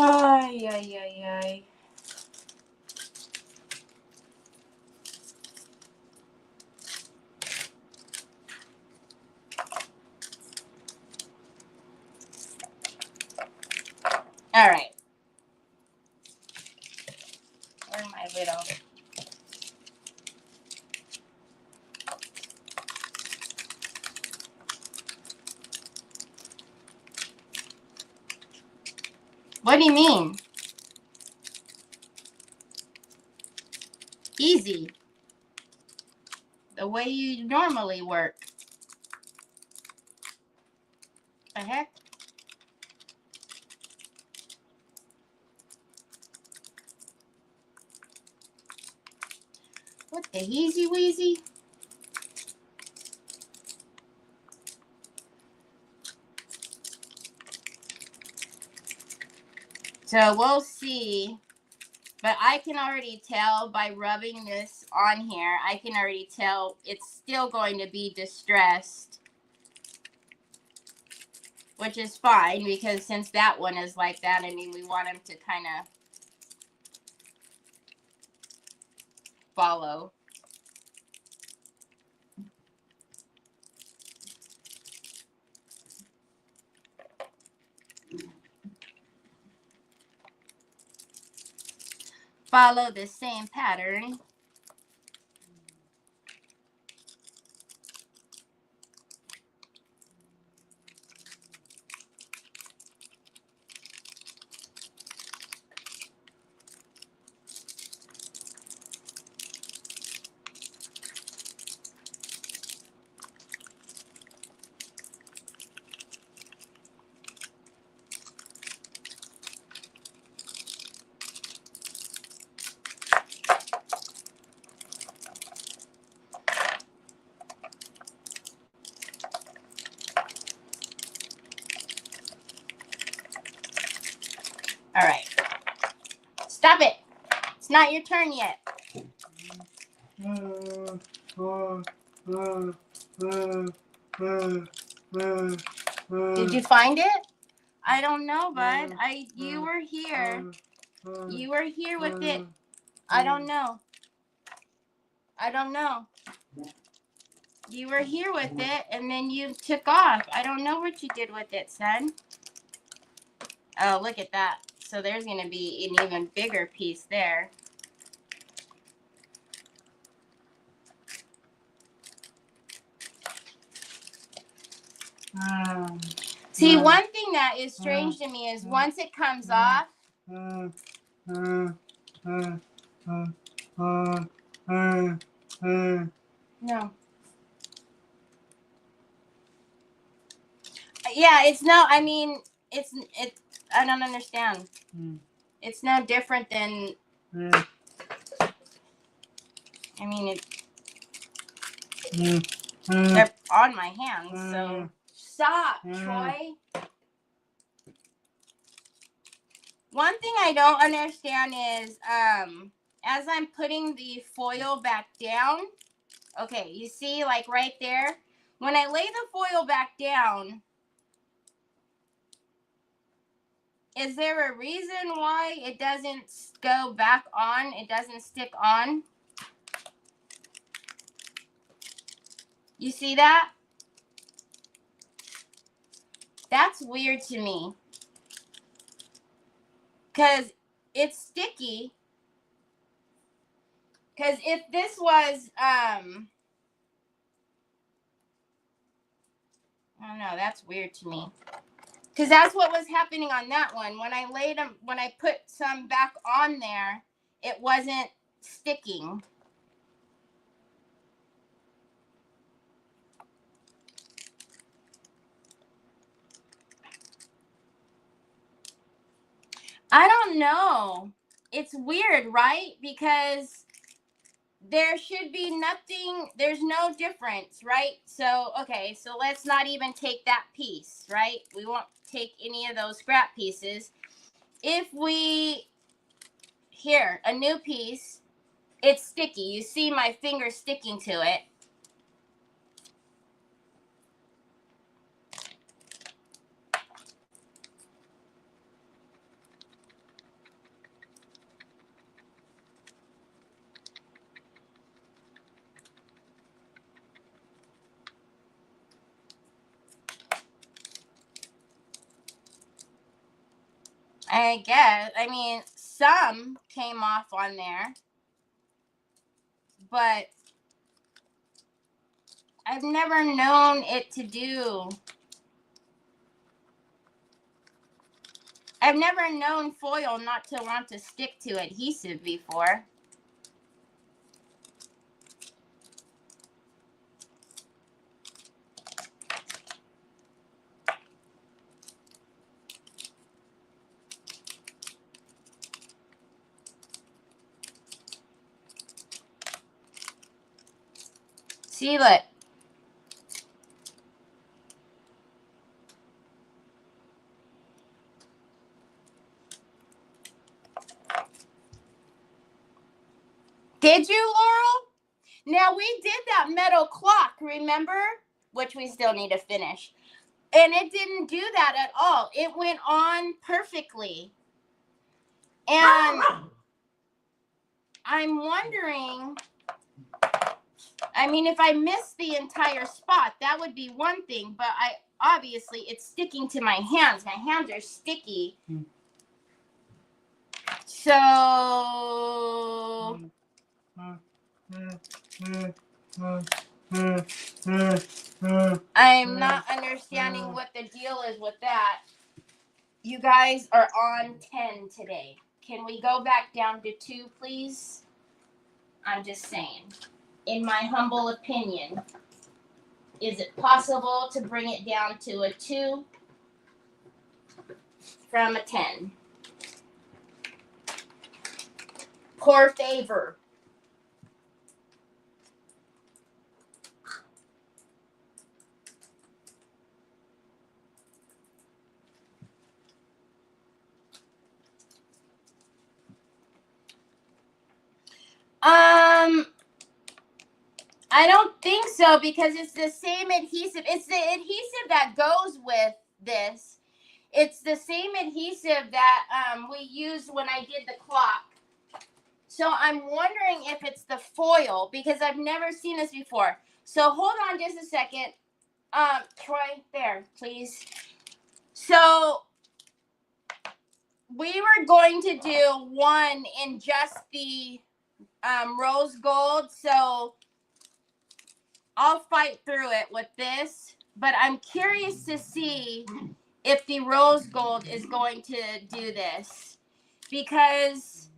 Ay, ay, ay, ay. All right. Where's my little? What do you mean? Easy. The way you normally work. The heck? What the heezy weezy? So we'll see. But I can already tell by rubbing this on here, I can already tell it's still going to be distressed. Which is fine, because since that one is like that, I mean, we want them to kind of follow. Follow the same pattern. All right. Stop it. It's not your turn yet. Did you find it? I don't know, bud. You were here. You were here with it. I don't know. I don't know. You were here with it, and then you took off. I don't know what you did with it, son. Oh, look at that. So there's going to be an even bigger piece there. See, one thing that is strange to me is once it comes off. No. Yeah, it's no, I mean, I don't understand. It's no different than, I mean, they're on my hands, so stop, Troy. One thing I don't understand is, as I'm putting the foil back down, okay, you see, like right there, when I lay the foil back down, is there a reason why it doesn't go back on? It doesn't stick on? You see that? That's weird to me. Because it's sticky. Because if this was, I don't know, that's weird to me. Because that's what was happening on that one. When I laid them, when I put some back on there, it wasn't sticking. I don't know. It's weird, right? Because there should be nothing, there's no difference, right? So, okay, so let's not even take that piece, right? We won't take any of those scrap pieces. If we, here, a new piece, it's sticky. You see my finger sticking to it. I guess, I mean, some came off on there, but I've never known it to do. I've never known foil not to want to stick to adhesive before. See, look. Did you, Laurel? Now, we did that metal clock, remember? Which we still need to finish. And it didn't do that at all. It went on perfectly. And I'm wondering, I mean, if I missed the entire spot, that would be one thing. But obviously, it's sticking to my hands. My hands are sticky. So I'm not understanding what the deal is with that. You guys are on 10 today. Can we go back down to 2, please? I'm just saying. In my humble opinion, is it possible to bring it down to a 2 from a 10? Por favor. I don't think so because it's the same adhesive. It's the adhesive that goes with this. It's the same adhesive that we used when I did the clock. So I'm wondering if it's the foil because I've never seen this before. So hold on just a second. Troy, there, please. So we were going to do one in just the rose gold. So I'll fight through it with this, but I'm curious to see if the rose gold is going to do this because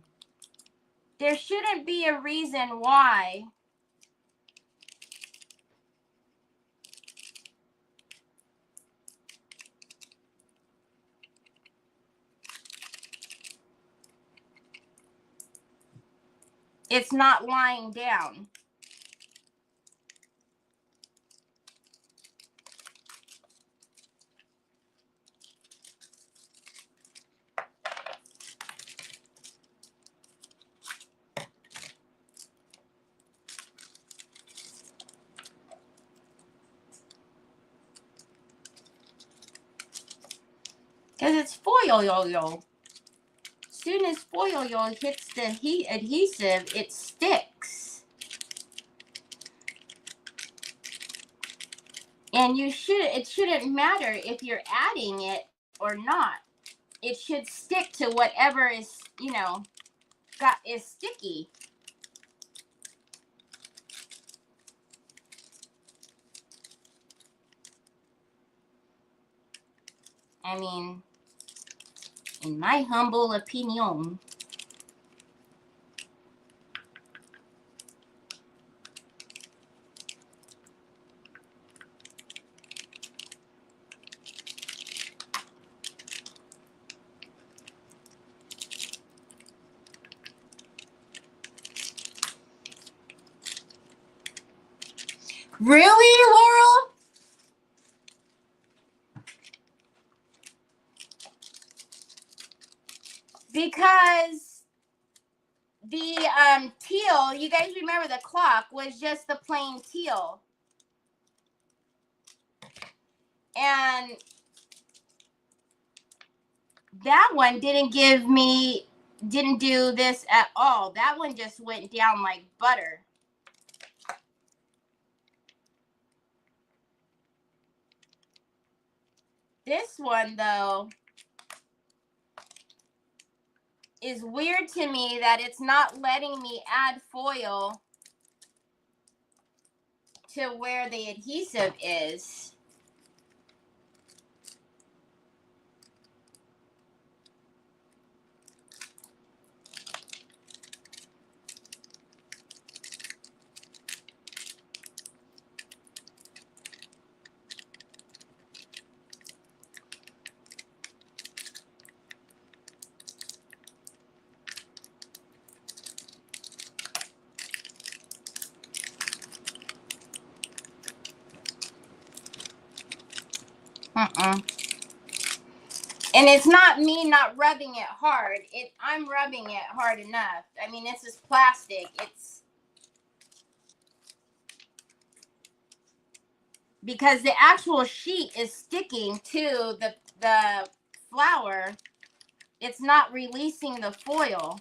there shouldn't be a reason why it's not lying down. Because it's foil yo-yo. As soon as foil yo hits the adhesive, it sticks. And it shouldn't matter if you're adding it or not. It should stick to whatever is, is sticky. I mean, in my humble opinion. Really, Laurel? Because the teal, you guys remember the clock was just the plain teal. And that one didn't do this at all. That one just went down like butter. This one, though, is weird to me that it's not letting me add foil to where the adhesive is. And it's not me not rubbing it hard. I'm rubbing it hard enough. I mean, this is plastic. It's because the actual sheet is sticking to the flower. It's not releasing the foil.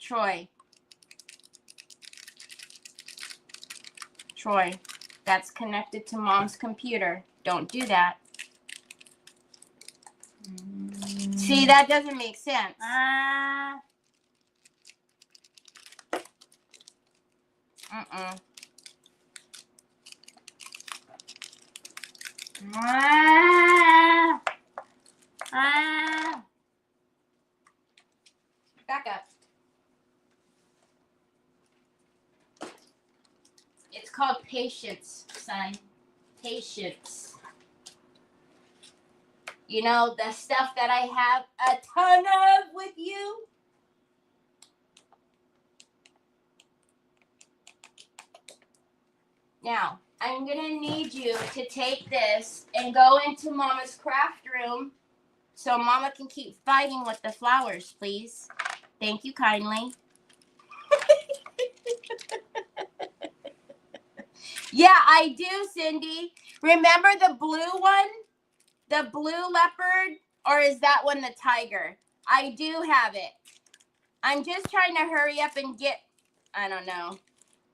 Troy, that's connected to Mom's computer. Don't do that. See, that doesn't make sense. Back up. It's called patience, son. Patience. You know, the stuff that I have a ton of with you. Now, I'm going to need you to take this and go into Mama's craft room so Mama can keep fighting with the flowers, please. Thank you kindly. Yeah, I do, Cindy. Remember the blue one? The blue leopard? Or is that one the tiger? I do have it. I'm just trying to hurry up and get, I don't know.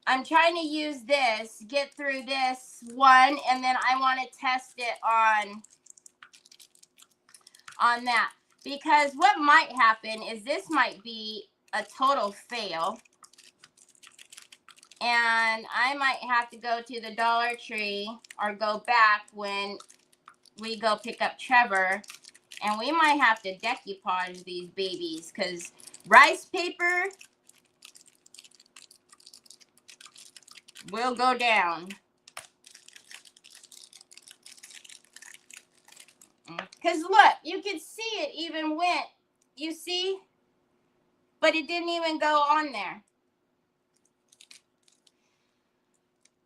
I'm trying to use this, get through this one, and then I want to test it on that. Because what might happen is this might be a total fail. And I might have to go to the Dollar Tree or go back when we go pick up Trevor. And we might have to decoupage these babies because rice paper will go down. Because look, you can see it even went. You see? But it didn't even go on there.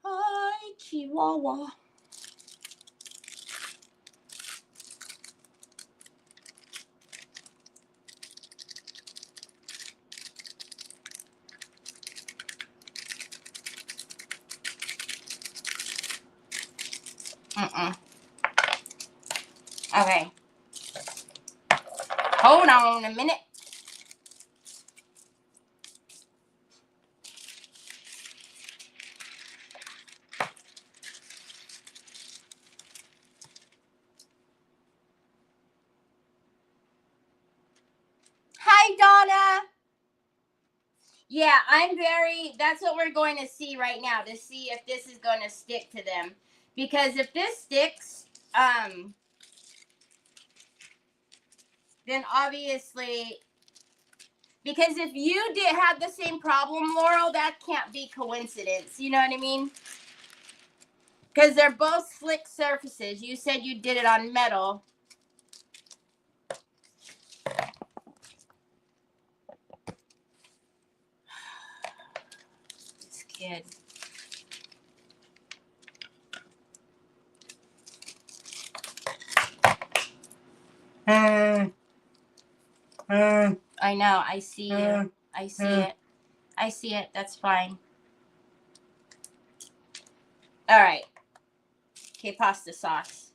Hi, Chihuahua. Okay. Hold on a minute. Hi, Donna. Yeah, that's what we're going to see right now, to see if this is going to stick to them. Because if this sticks, then obviously, because if you did have the same problem, Laurel, that can't be coincidence. You know what I mean? Because they're both slick surfaces. You said you did it on metal. This kid. I know. I see you. I see it. I see it. That's fine. All right. Okay, pasta sauce.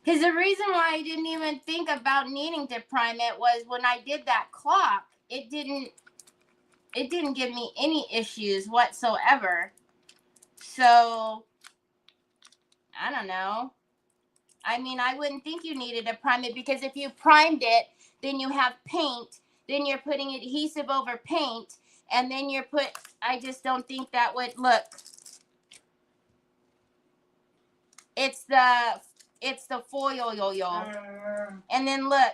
Because the reason why I didn't even think about needing to prime it was when I did that clock, it didn't give me any issues whatsoever. So, I don't know. I mean, I wouldn't think you needed to prime it because if you primed it, then you have paint, then you're putting adhesive over paint, and then I just don't think that would look. It's the foil yo-yo. And then look,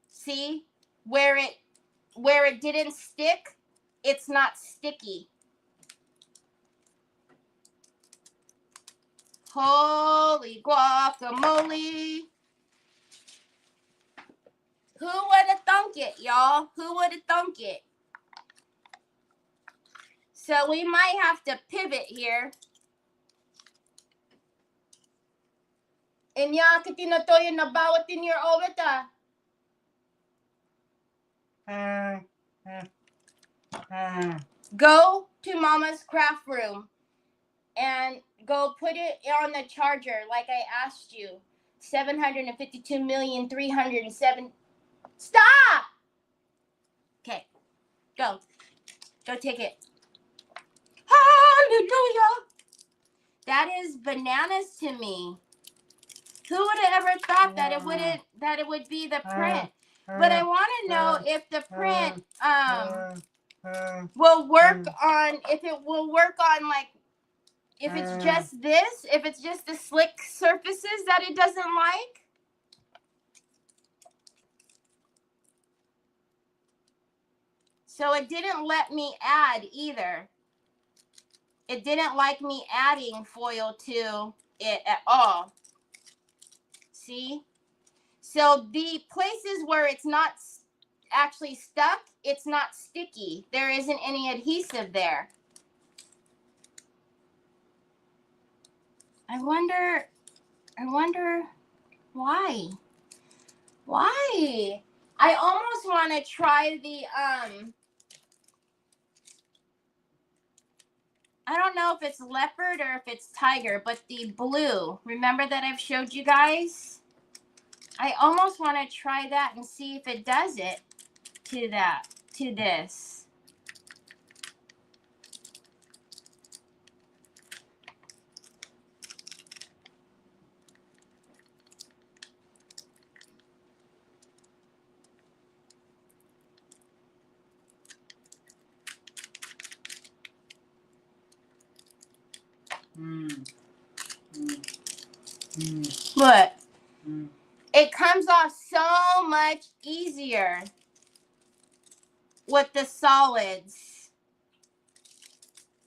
see where it didn't stick, it's not sticky. Holy guacamole. Who would have thunk it, y'all? Who would have thunk it? So we might have to pivot here. Inya kitinotoyo na bawat in your oveta. Go to Mama's craft room and go put it on the charger like I asked you. 752,307. Stop! Okay, go. Go take it. Hallelujah! That is bananas to me. Who would have ever thought that it would be the print? But I want to know if the print will work on, if it will work on, like, if it's just this, if it's just the slick surfaces that it doesn't like. So it didn't let me add either. It didn't like me adding foil to it at all. See? So the places where it's not actually stuck, it's not sticky. There isn't any adhesive there. I wonder why? Why? I almost want to try the I don't know if it's leopard or if it's tiger, but the blue. Remember that I've showed you guys? I almost want to try that and see if it does it to this. Look, it comes off so much easier with the solids.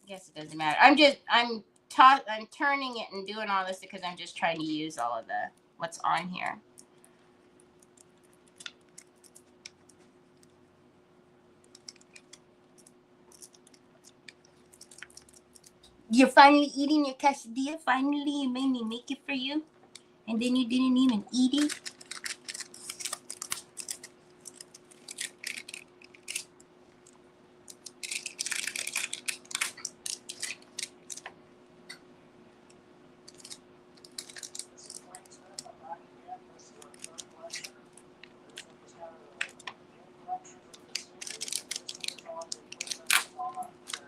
I guess it doesn't matter. I'm turning it and doing all this because I'm just trying to use all of the what's on here. You're finally eating your quesadilla. Finally, you made me make it for you. And then you didn't even eat it.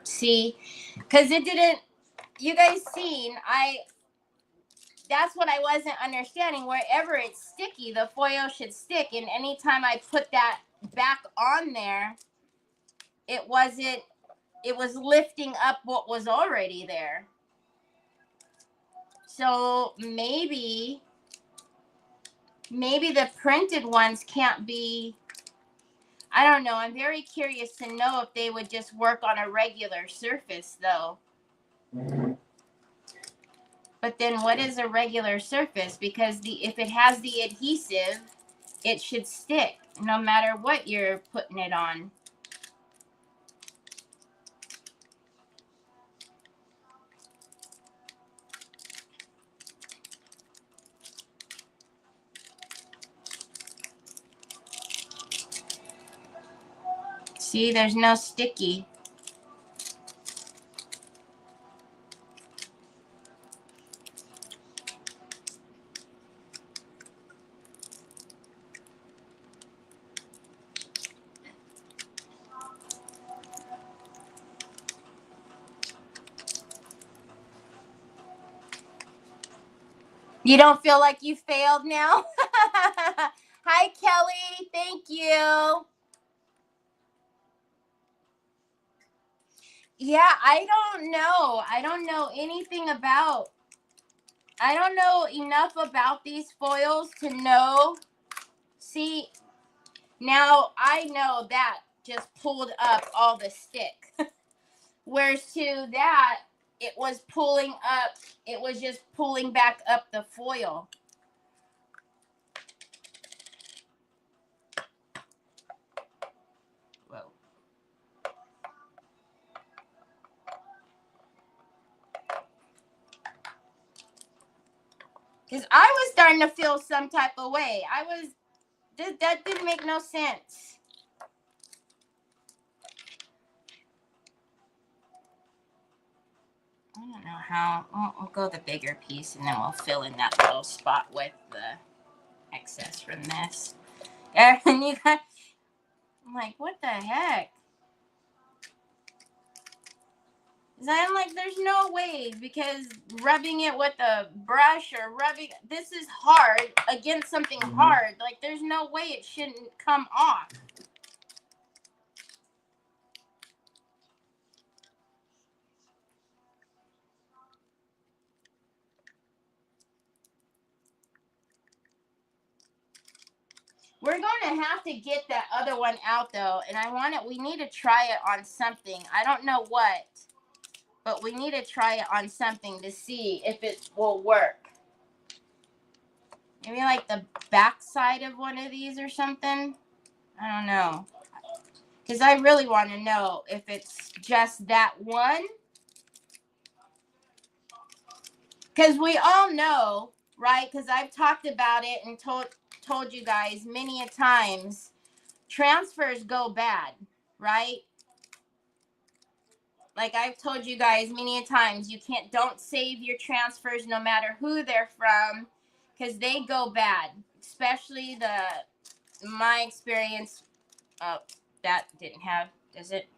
See? Because it didn't, you guys seen, that's what I wasn't understanding. Wherever it's sticky, the foil should stick. And anytime I put that back on there, it was lifting up what was already there. So maybe the printed ones can't be, I don't know. I'm very curious to know if they would just work on a regular surface though. But then what is a regular surface? Because if it has the adhesive, it should stick no matter what you're putting it on. See, there's no sticky. You don't feel like you failed now? Hi, Kelly. Thank you. Yeah, I don't know. I don't know anything about, I don't know enough about these foils to know. See, now I know that just pulled up all the stick. Whereas to that, it was pulling up. It was just pulling back up the foil. Whoa. Because I was starting to feel some type of way. That didn't make no sense. I don't know how. We'll go the bigger piece and then we'll fill in that little spot with the excess from this. And you got, I'm like, what the heck? I'm like, there's no way, because rubbing it with a brush or rubbing, this is hard against something hard. Like, there's no way it shouldn't come off. We're going to have to get that other one out, though, and we need to try it on something. I don't know what, but we need to try it on something to see if it will work. Maybe like the back side of one of these or something. I don't know. Because I really want to know if it's just that one. Because we all know, right? Because I've talked about it and told you guys many a times, transfers go bad, right? Like I've told you guys many a times, don't save your transfers no matter who they're from, because they go bad. Especially my experience. Oh, that didn't have, does it?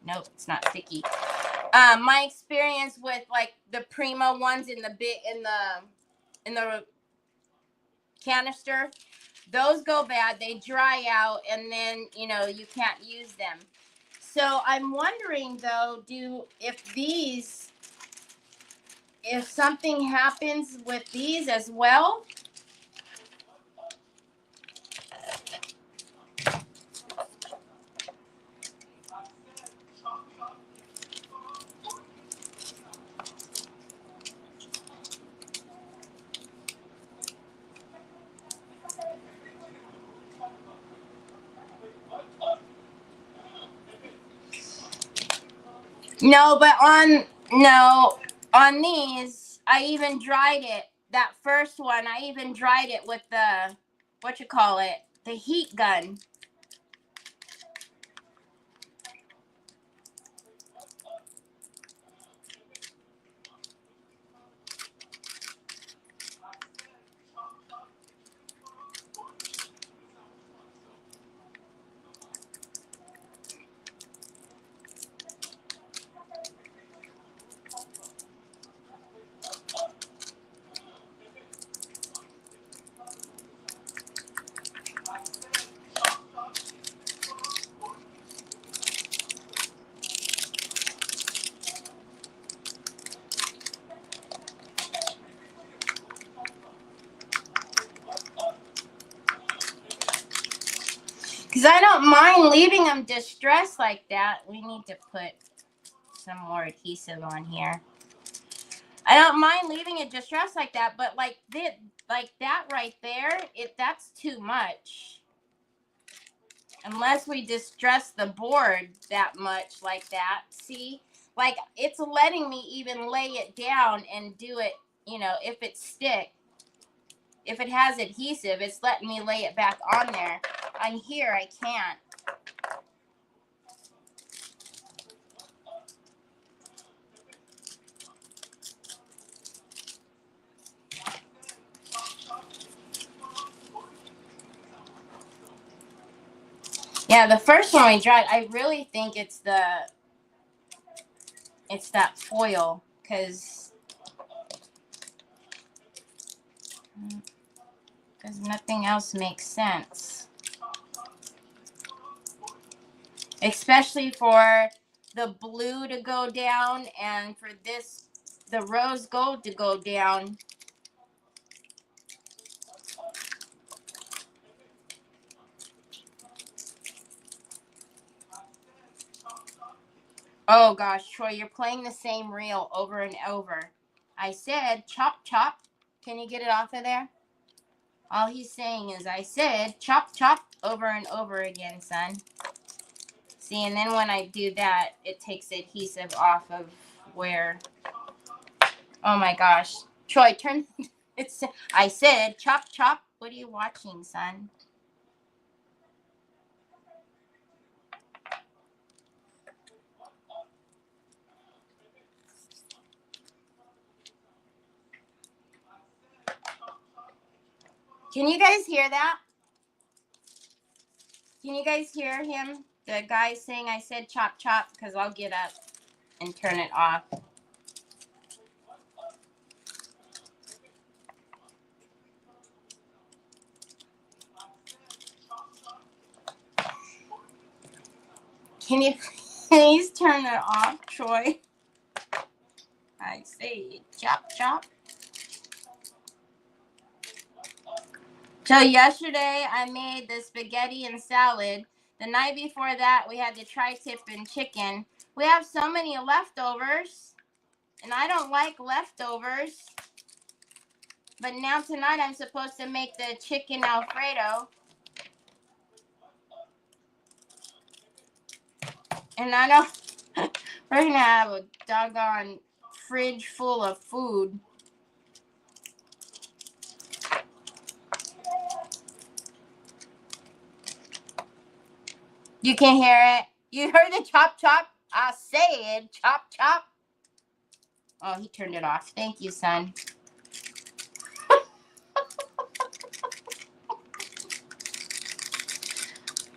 Nope, it's not sticky. My experience with like the Prima ones in the canister, those go bad. They dry out, and then you can't use them. So I'm wondering though, if something happens with these as well. No, but on these, I even dried it. That first one, I even dried it with the, the heat gun. Because I don't mind leaving them distressed like that. We need to put some more adhesive on here. I don't mind leaving it distressed like that, but like that right there, that's too much. Unless we distress the board that much like that. See? Like, it's letting me even lay it down and do it, if it sticks. If it has adhesive, it's letting me lay it back on there. On here, I can't. Yeah, the first one we dried, I really think it's that foil, because nothing else makes sense. Especially for the blue to go down and for the rose gold to go down. Oh gosh, Troy, you're playing the same reel over and over. I said chop, chop. Can you get it off of there? All he's saying is I said chop, chop over and over again, son. See, and then when I do that, it takes adhesive off of where... Oh my gosh. Troy, turn... I said chop, chop. What are you watching, son? Can you guys hear that? Can you guys hear him? The guy saying I said chop, chop, because I'll get up and turn it off. Can you please turn it off, Troy? I say chop, chop. So yesterday I made the spaghetti and salad. The night before that we had the tri-tip and chicken. We have so many leftovers, and I don't like leftovers. But now tonight I'm supposed to make the chicken Alfredo. And I don't... We're going to have a doggone fridge full of food. You can hear it. You heard the chop, chop? I said chop, chop. Oh, he turned it off. Thank you, son.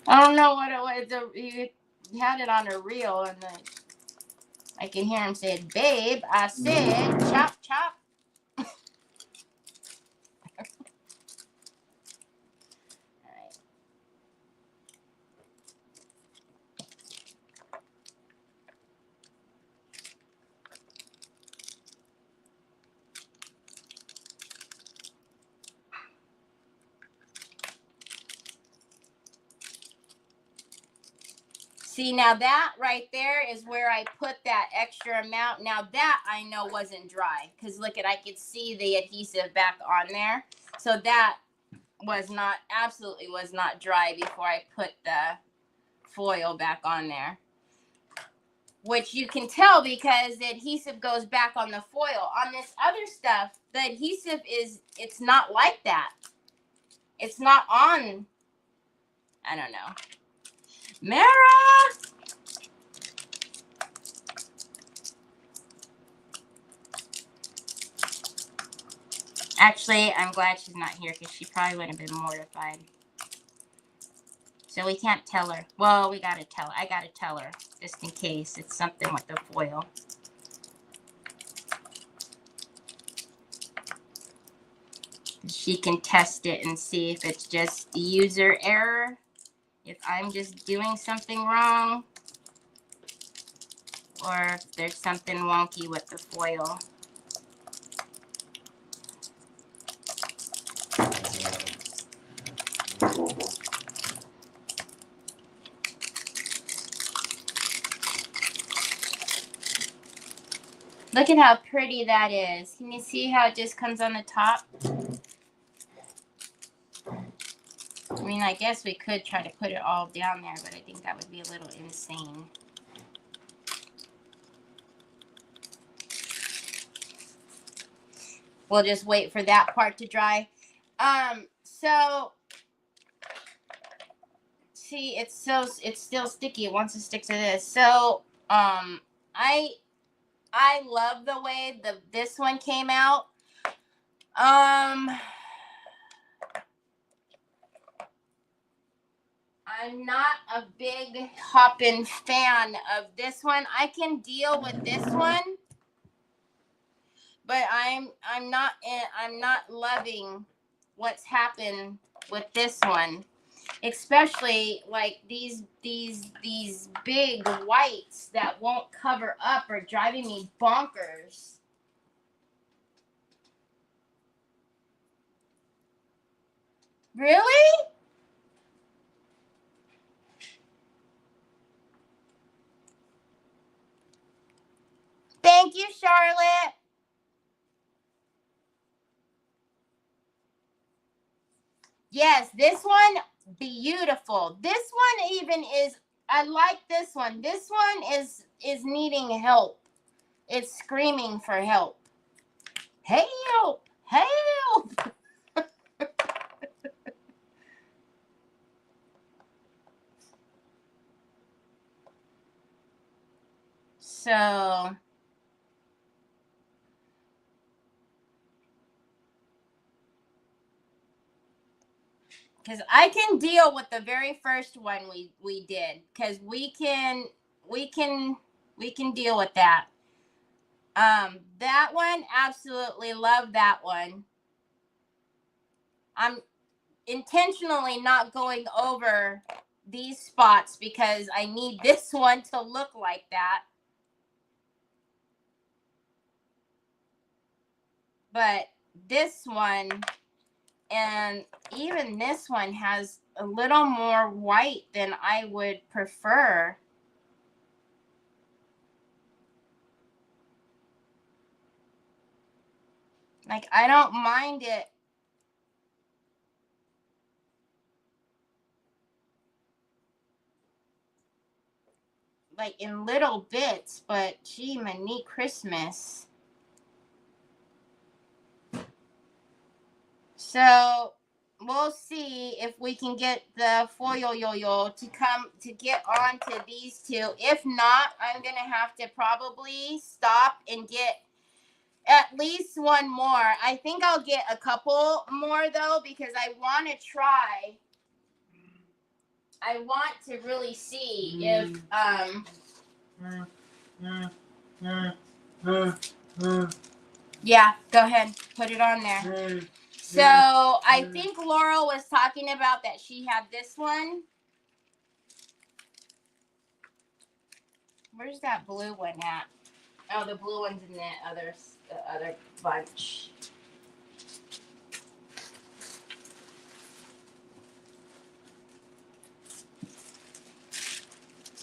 I don't know what it was. He had it on a reel, and I can hear him say, babe, I said chop, chop. See, now that right there is where I put that extra amount. Now that I know wasn't dry, because look at, I could see the adhesive back on there. So that was not, absolutely was not dry before I put the foil back on there. Which you can tell because the adhesive goes back on the foil. On this other stuff, the adhesive it's not like that. It's not on, I don't know. Mara! Actually, I'm glad she's not here because she probably would have been mortified. So we can't tell her. Well, we gotta tell her. I gotta tell her just in case it's something with the foil. She can test it and see if it's just user error. If I'm just doing something wrong, or if there's something wonky with the foil. Look at how pretty that is. Can you see how it just comes on the top? I mean, I guess we could try to put it all down there, but I think that would be a little insane. We'll just wait for that part to dry. So see, it's still sticky. It wants to stick to this. So, I love the way this one came out. I'm not a big hoppin' fan of this one. I can deal with this one, but I'm not loving what's happened with this one, especially like these big whites that won't cover up are driving me bonkers. Really? Yes, this one, beautiful. This one even is, I like this one. This one is needing help. It's screaming for help. Help! Help! So, because I can deal with the very first one we did, because we can deal with that. That one, absolutely love that one. I'm intentionally not going over these spots because I need this one to look like that. But this one and even this one has a little more white than I would prefer. Like, I don't mind it. Like in little bits, but gee, my neat Christmas. So we'll see if we can get the foil yo-yo to come to get onto these two. If not, I'm gonna have to probably stop and get at least one more. I think I'll get a couple more though, because I want to try. I want to really see if yeah, go ahead, put it on there. So I think Laurel was talking about that she had this one. Where's that blue one at? Oh, the blue one's in the other bunch.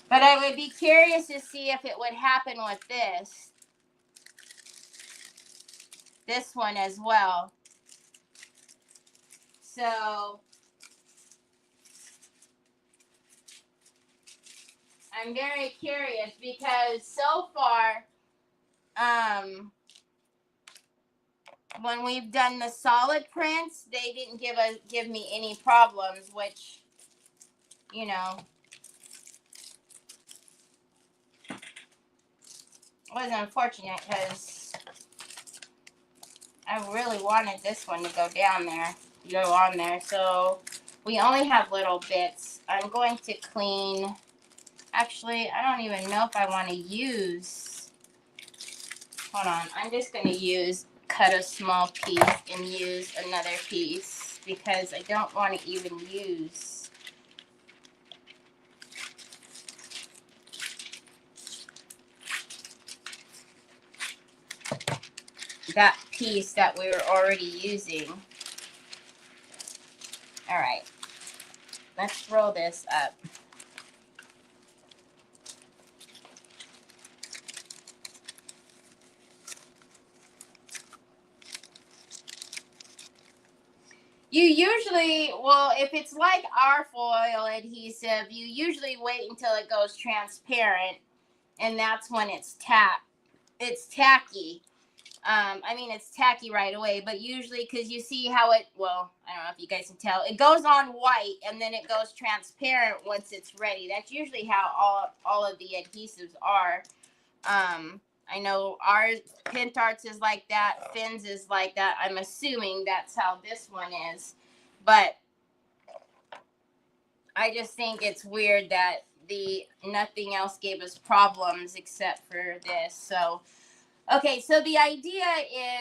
But I would be curious to see if it would happen with this one as well. So I'm very curious because so far, when we've done the solid prints, they didn't give me any problems, which, you know, was unfortunate because I really wanted this one to go down there, go on there. So we only have little bits. I'm going to clean. Actually, I don't even know if I want to use. Hold on. I'm just going to cut a small piece and use another piece because I don't want to even use. That piece that we were already using. All right. Let's roll this up. You usually, well, if it's like our foil adhesive, you usually wait until it goes transparent, and that's when it's tacky. I mean, it's tacky right away, but usually, because you see how it, well, I don't know if you guys can tell, it goes on white, and then it goes transparent once it's ready. That's usually how all of the adhesives are. I know ours, Pentart's is like that, Finn's is like that. I'm assuming that's how this one is. But I just think it's weird that nothing else gave us problems except for this. So, okay, so the idea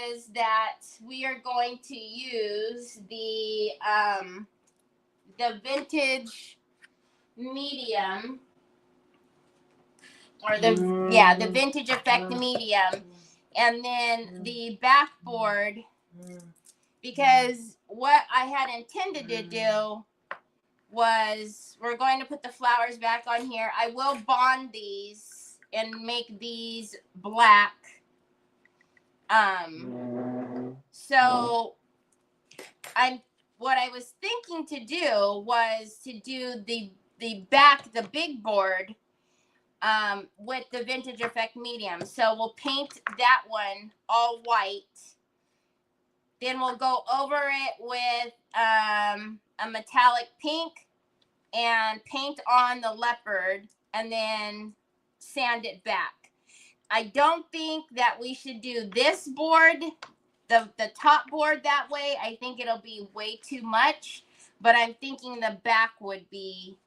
is that we are going to use the vintage medium, or the vintage effect medium, and then the backboard, because what I had intended to do was we're going to put the flowers back on here. I will bond these and make these black. So I'm what I was thinking to do was to do the back, the big board, with the Vintage Effect medium. So we'll paint that one all white. Then we'll go over it with a metallic pink and paint on the leopard and then sand it back. I don't think that we should do this board, the top board that way. I think it'll be way too much, but I'm thinking the back would be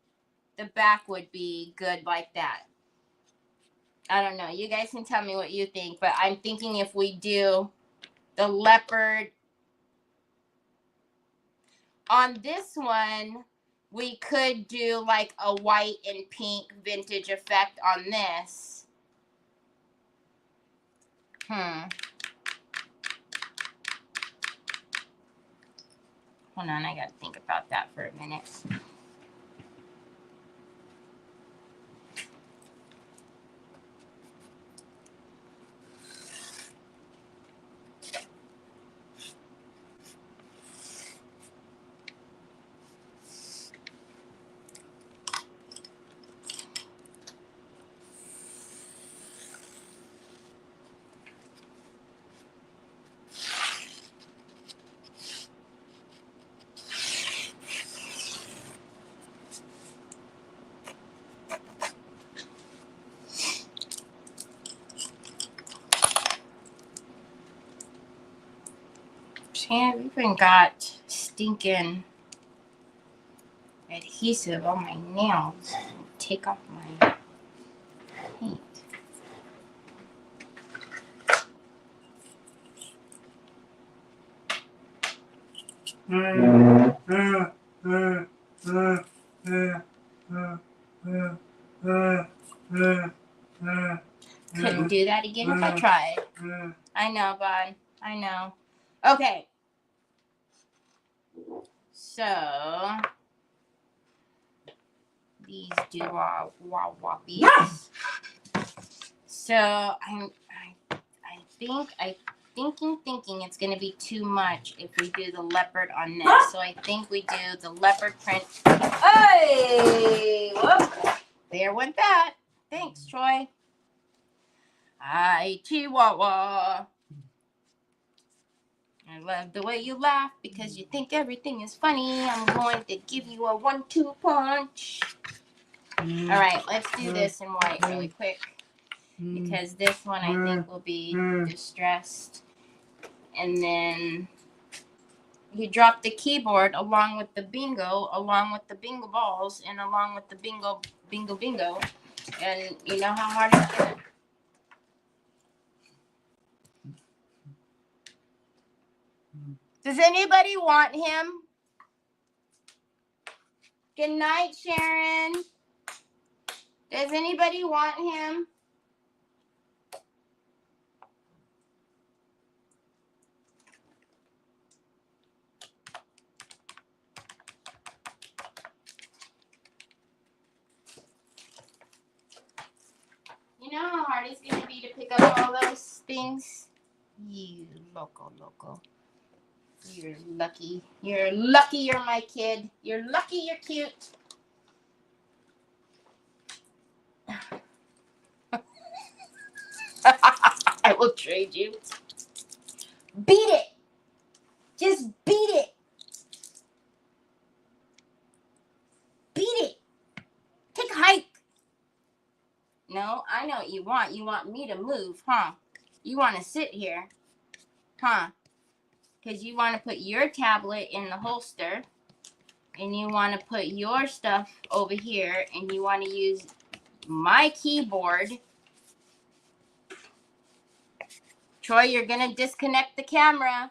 good like that. I don't know. You guys can tell me what you think, but I'm thinking if we do the leopard on this one, we could do like a white and pink Vintage Effect on this. Hold on, I gotta think about that for a minute. I've even got stinking adhesive on my nails. Take off my paint. Couldn't do that again if I tried. I know, bud. I know. Okay. So these do wobbies. So I'm thinking it's gonna be too much if we do the leopard on this. So I think we do the leopard print. Hey, whoop. There went that. Thanks, Troy. Hi, Chihuahua. I love the way you laugh because you think everything is funny. I'm going to give you a 1-2 punch. All right, let's do this in white really quick because this one I think will be distressed. And then you drop the keyboard along with the bingo, along with the bingo balls, and along with the bingo. And you know how hard it's gonna. Does anybody want him? Good night, Sharon. Does anybody want him? You know how hard it's going to be to pick up all those things? You loco. You're lucky. You're lucky you're my kid. You're lucky you're cute. I will trade you. Beat it. Just beat it. Beat it. Take a hike. No, I know what you want. You want me to move, huh? You want to sit here, huh? Because you want to put your tablet in the holster. And you want to put your stuff over here. And you want to use my keyboard. Troy, you're going to disconnect the camera.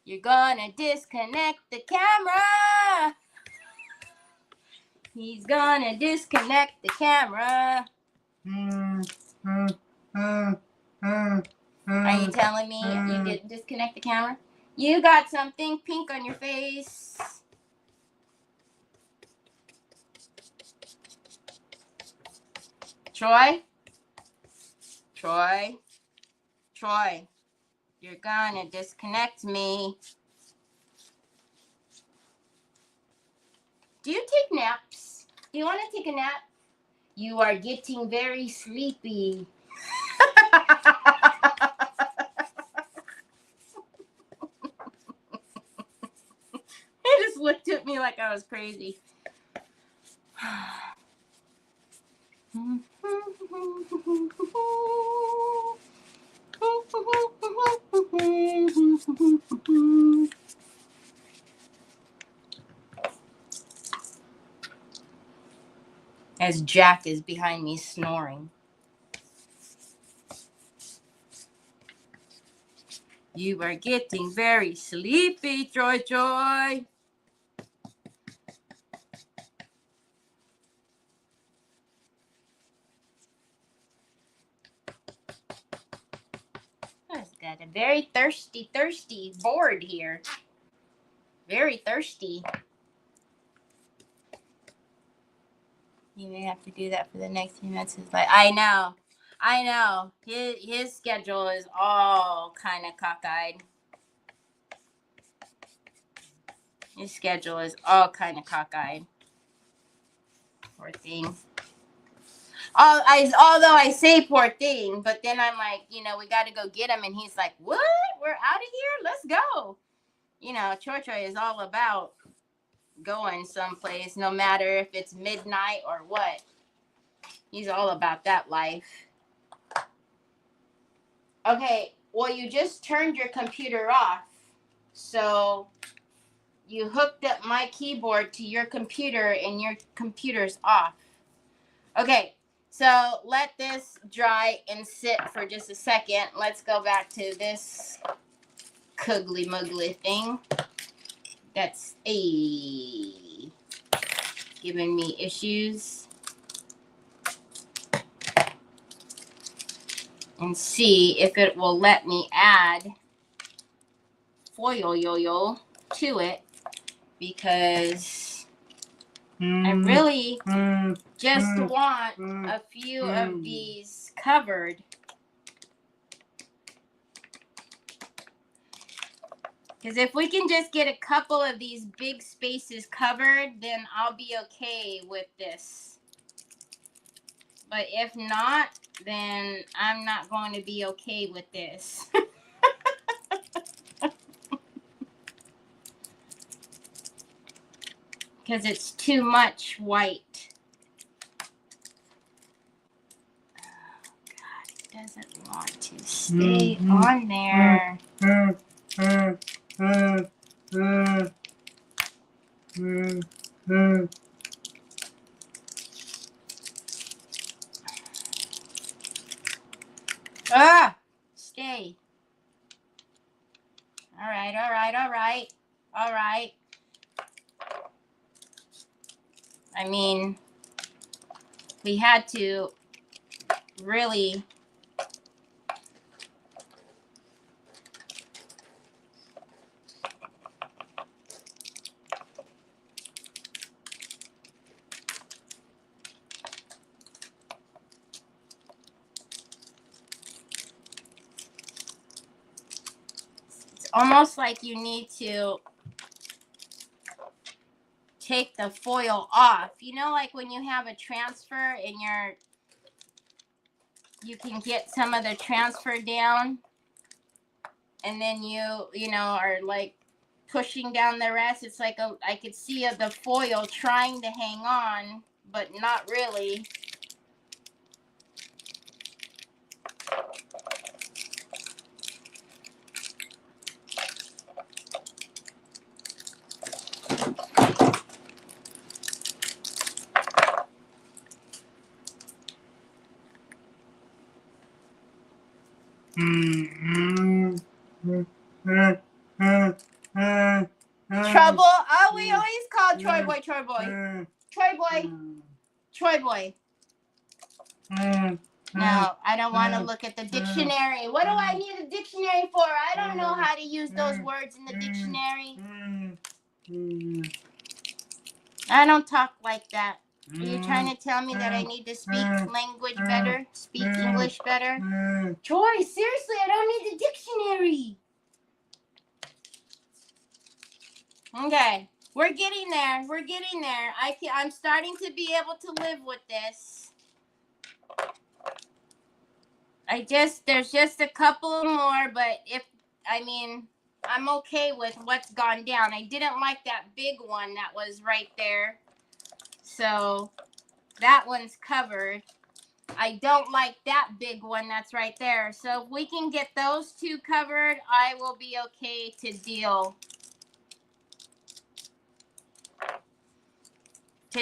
You're going to disconnect the camera. He's going to disconnect the camera. Are you telling me you didn't disconnect the camera? You got something pink on your face. Troy? You're gonna disconnect me. naps. Do you want to take a nap? You are getting very sleepy. He just looked at me like I was crazy. As Jack is behind me snoring. You are getting very sleepy, Joy Joy. I've got a very thirsty board here. Very thirsty. You may have to do that for the next few minutes. It's like, I know. His schedule is all kind of cockeyed. His schedule is all kind of cockeyed. Poor thing. Although I say poor thing, but then I'm like, we got to go get him. And he's like, what? We're out of here? Let's go. Choi Choi is all about going someplace, no matter if it's midnight or what. He's all about that life. Okay, well, you just turned your computer off. So you hooked up my keyboard to your computer and your computer's off. Okay, so let this dry and sit for just a second. Let's go back to this cuggly muggly thing that's giving me issues. And see if it will let me add foil to it, because I really just want a few of these covered. Because if we can just get a couple of these big spaces covered, then I'll be okay with this. But if not, then I'm not going to be okay with this. Because it's too much white. Oh, God, it doesn't want to stay on there. Stay. All right. I mean, we had to really almost like you need to take the foil off. Like when you have a transfer and you can get some of the transfer down, and then you are like pushing down the rest. It's like I could see the foil trying to hang on, but not really. Trouble. Oh, we always call Troy Boy. No, I don't want to look at the dictionary. What do I need a dictionary for? I don't know how to use those words in the dictionary. I don't talk like that. Are you trying to tell me that I need to speak language better? Speak English better? Troy, seriously, I don't need the dictionary. Okay, We're getting there. We're getting there. I'm starting to be able to live with this. There's just a couple more, but I'm okay with what's gone down. I didn't like that big one that was right there. So that one's covered. I don't like that big one that's right there. So if we can get those two covered, I will be okay to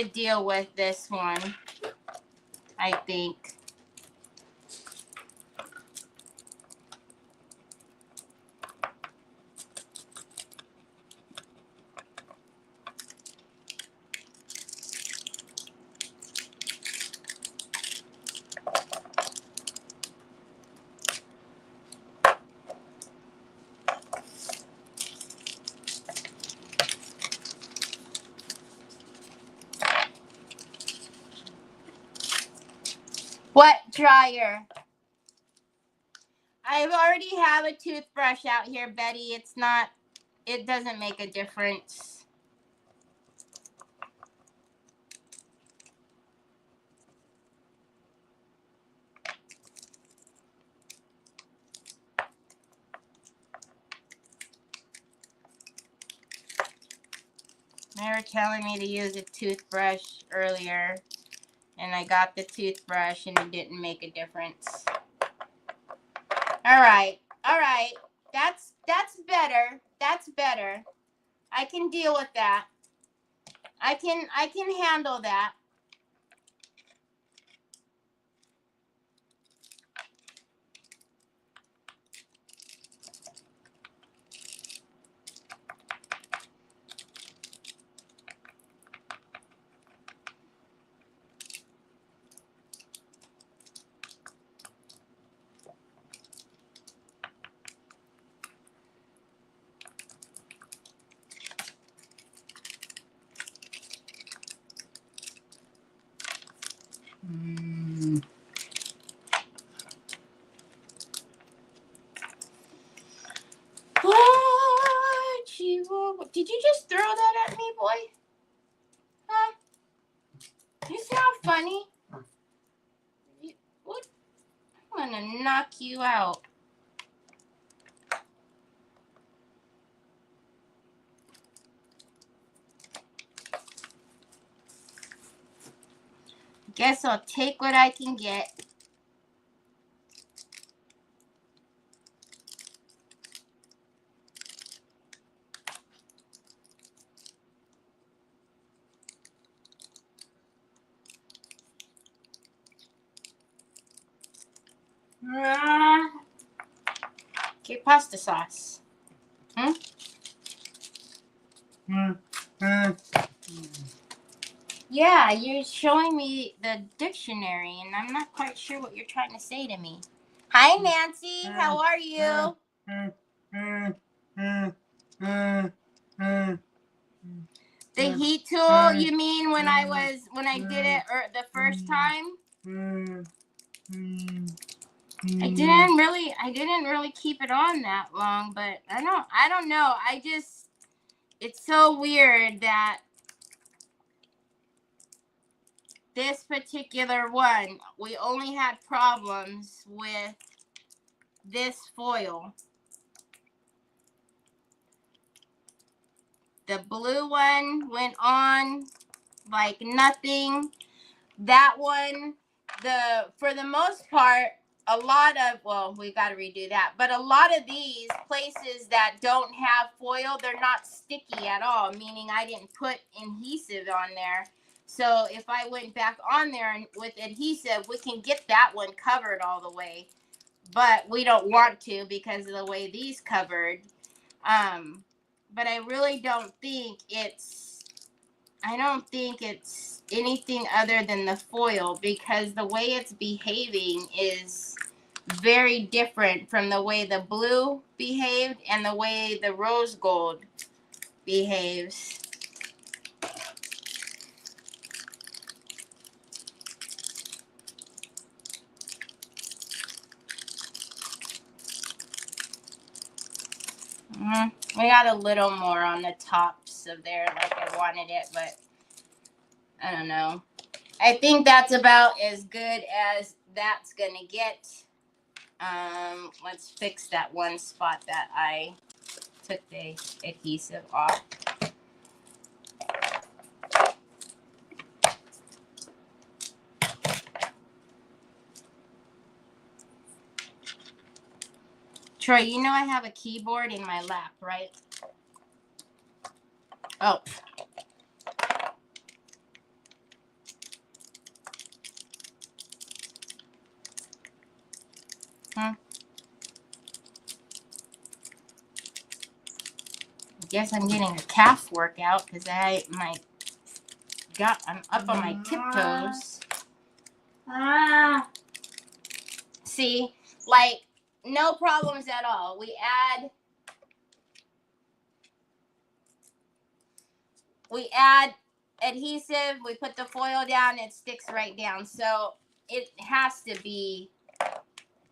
deal with this one, I think. What dryer? I already have a toothbrush out here, Betty. It doesn't make a difference. They were telling me to use a toothbrush earlier, and I got the toothbrush, and it didn't make a difference. All right. That's better. That's better. I can deal with that. I can handle that. Did you just throw that at me, boy? Huh? You sound funny. What? I'm gonna knock you out. Guess I'll take what I can get. Okay, pasta sauce. Yeah, you're showing me the dictionary, and I'm not quite sure what you're trying to say to me. Hi, Nancy. How are you? The heat tool, you mean when I did it the first time? I didn't really keep it on that long, but I don't know. It's so weird that this particular one, we only had problems with this foil. The blue one went on like nothing. That one, for the most part, we got to redo that. But a lot of these places that don't have foil, they're not sticky at all, meaning I didn't put adhesive on there. So if I went back on there with adhesive, we can get that one covered all the way. But we don't want to because of the way these covered. But I really don't think it's anything other than the foil, because the way it's behaving is very different from the way the blue behaved and the way the rose gold behaves. We got a little more on the tops. pops of there like I wanted it, but I don't know. I think that's about as good as that's gonna get. Let's fix that one spot that I took the adhesive off. Troy, you know I have a keyboard in my lap, right? Oh. I guess I'm getting a calf workout because I'm up on my tiptoes. See, like, no problems at all. We add adhesive, we put the foil down, it sticks right down. So it has to be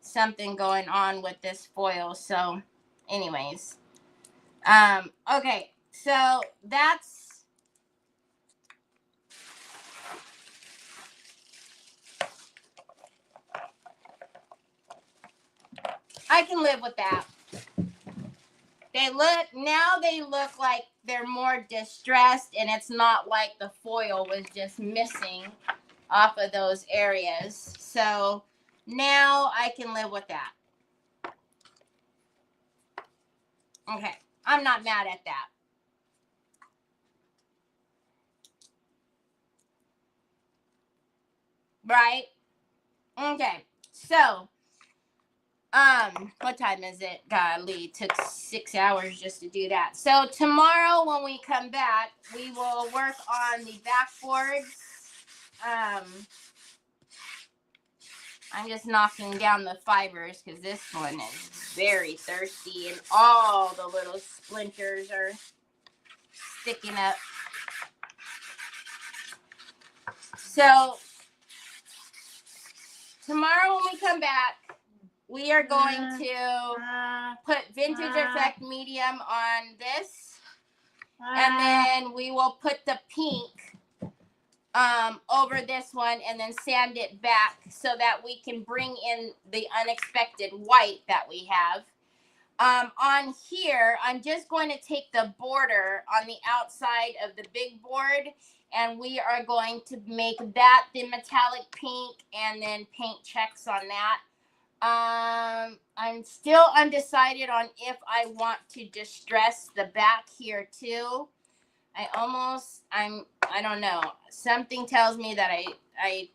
something going on with this foil. So anyways, okay, so that's I can live with that. They look like they're more distressed, and it's not like the foil was just missing off of those areas. So now I can live with that. Okay, I'm not mad at that. Right? Okay, so what time is it? Golly, it took 6 hours just to do that. So tomorrow when we come back, we will work on the backboards. I'm just knocking down the fibers because this one is very thirsty and all the little splinters are sticking up. So tomorrow when we come back, we are going to put Vintage Effect Medium on this, and then we will put the pink over this one and then sand it back so that we can bring in the unexpected white that we have. On here, I'm just going to take the border on the outside of the big board, and we are going to make that the metallic pink and then paint checks on that. I'm still undecided on if I want to distress the back here too. I don't know. Something tells me that I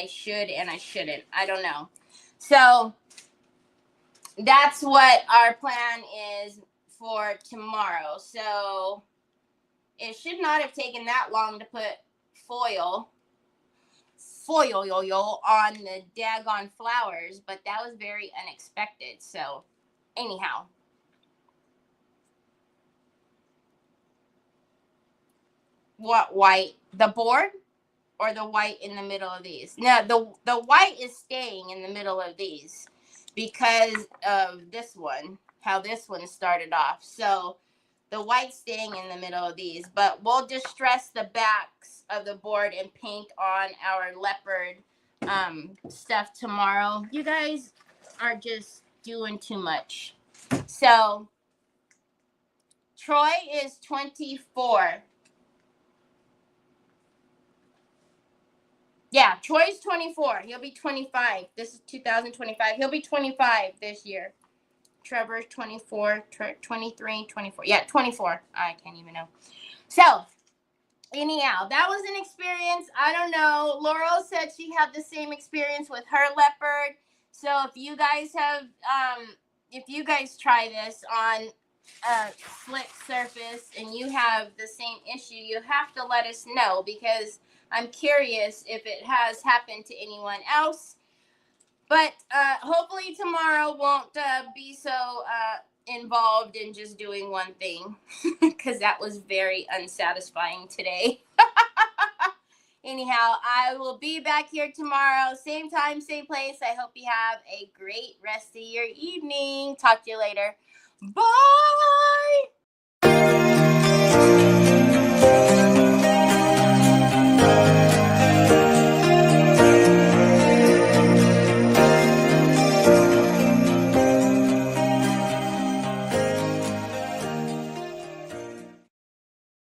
should and I shouldn't. I don't know. So that's what our plan is for tomorrow. So it should not have taken that long to put foil on the daggone flowers, but that was very unexpected. So anyhow, what white? The board or the white in the middle of these? No, the white is staying in the middle of these because of this one, how this one started off. So the white staying in the middle of these, but we'll distress the backs of the board and paint on our leopard stuff tomorrow. You guys are just doing too much. So Troy is 24. Yeah, Troy's 24. He'll be 25. This is 2025. He'll be 25 this year. Trevor's 24, 23, 24. Yeah, 24. I can't even know. So, anyhow, that was an experience. I don't know. Laurel said she had the same experience with her leopard. So, if you guys have, if you guys try this on a slick surface and you have the same issue, you have to let us know because I'm curious if it has happened to anyone else. But hopefully tomorrow won't be so involved in just doing one thing because that was very unsatisfying today. Anyhow, I will be back here tomorrow, same time, same place. I hope you have a great rest of your evening. Talk to you later. Bye.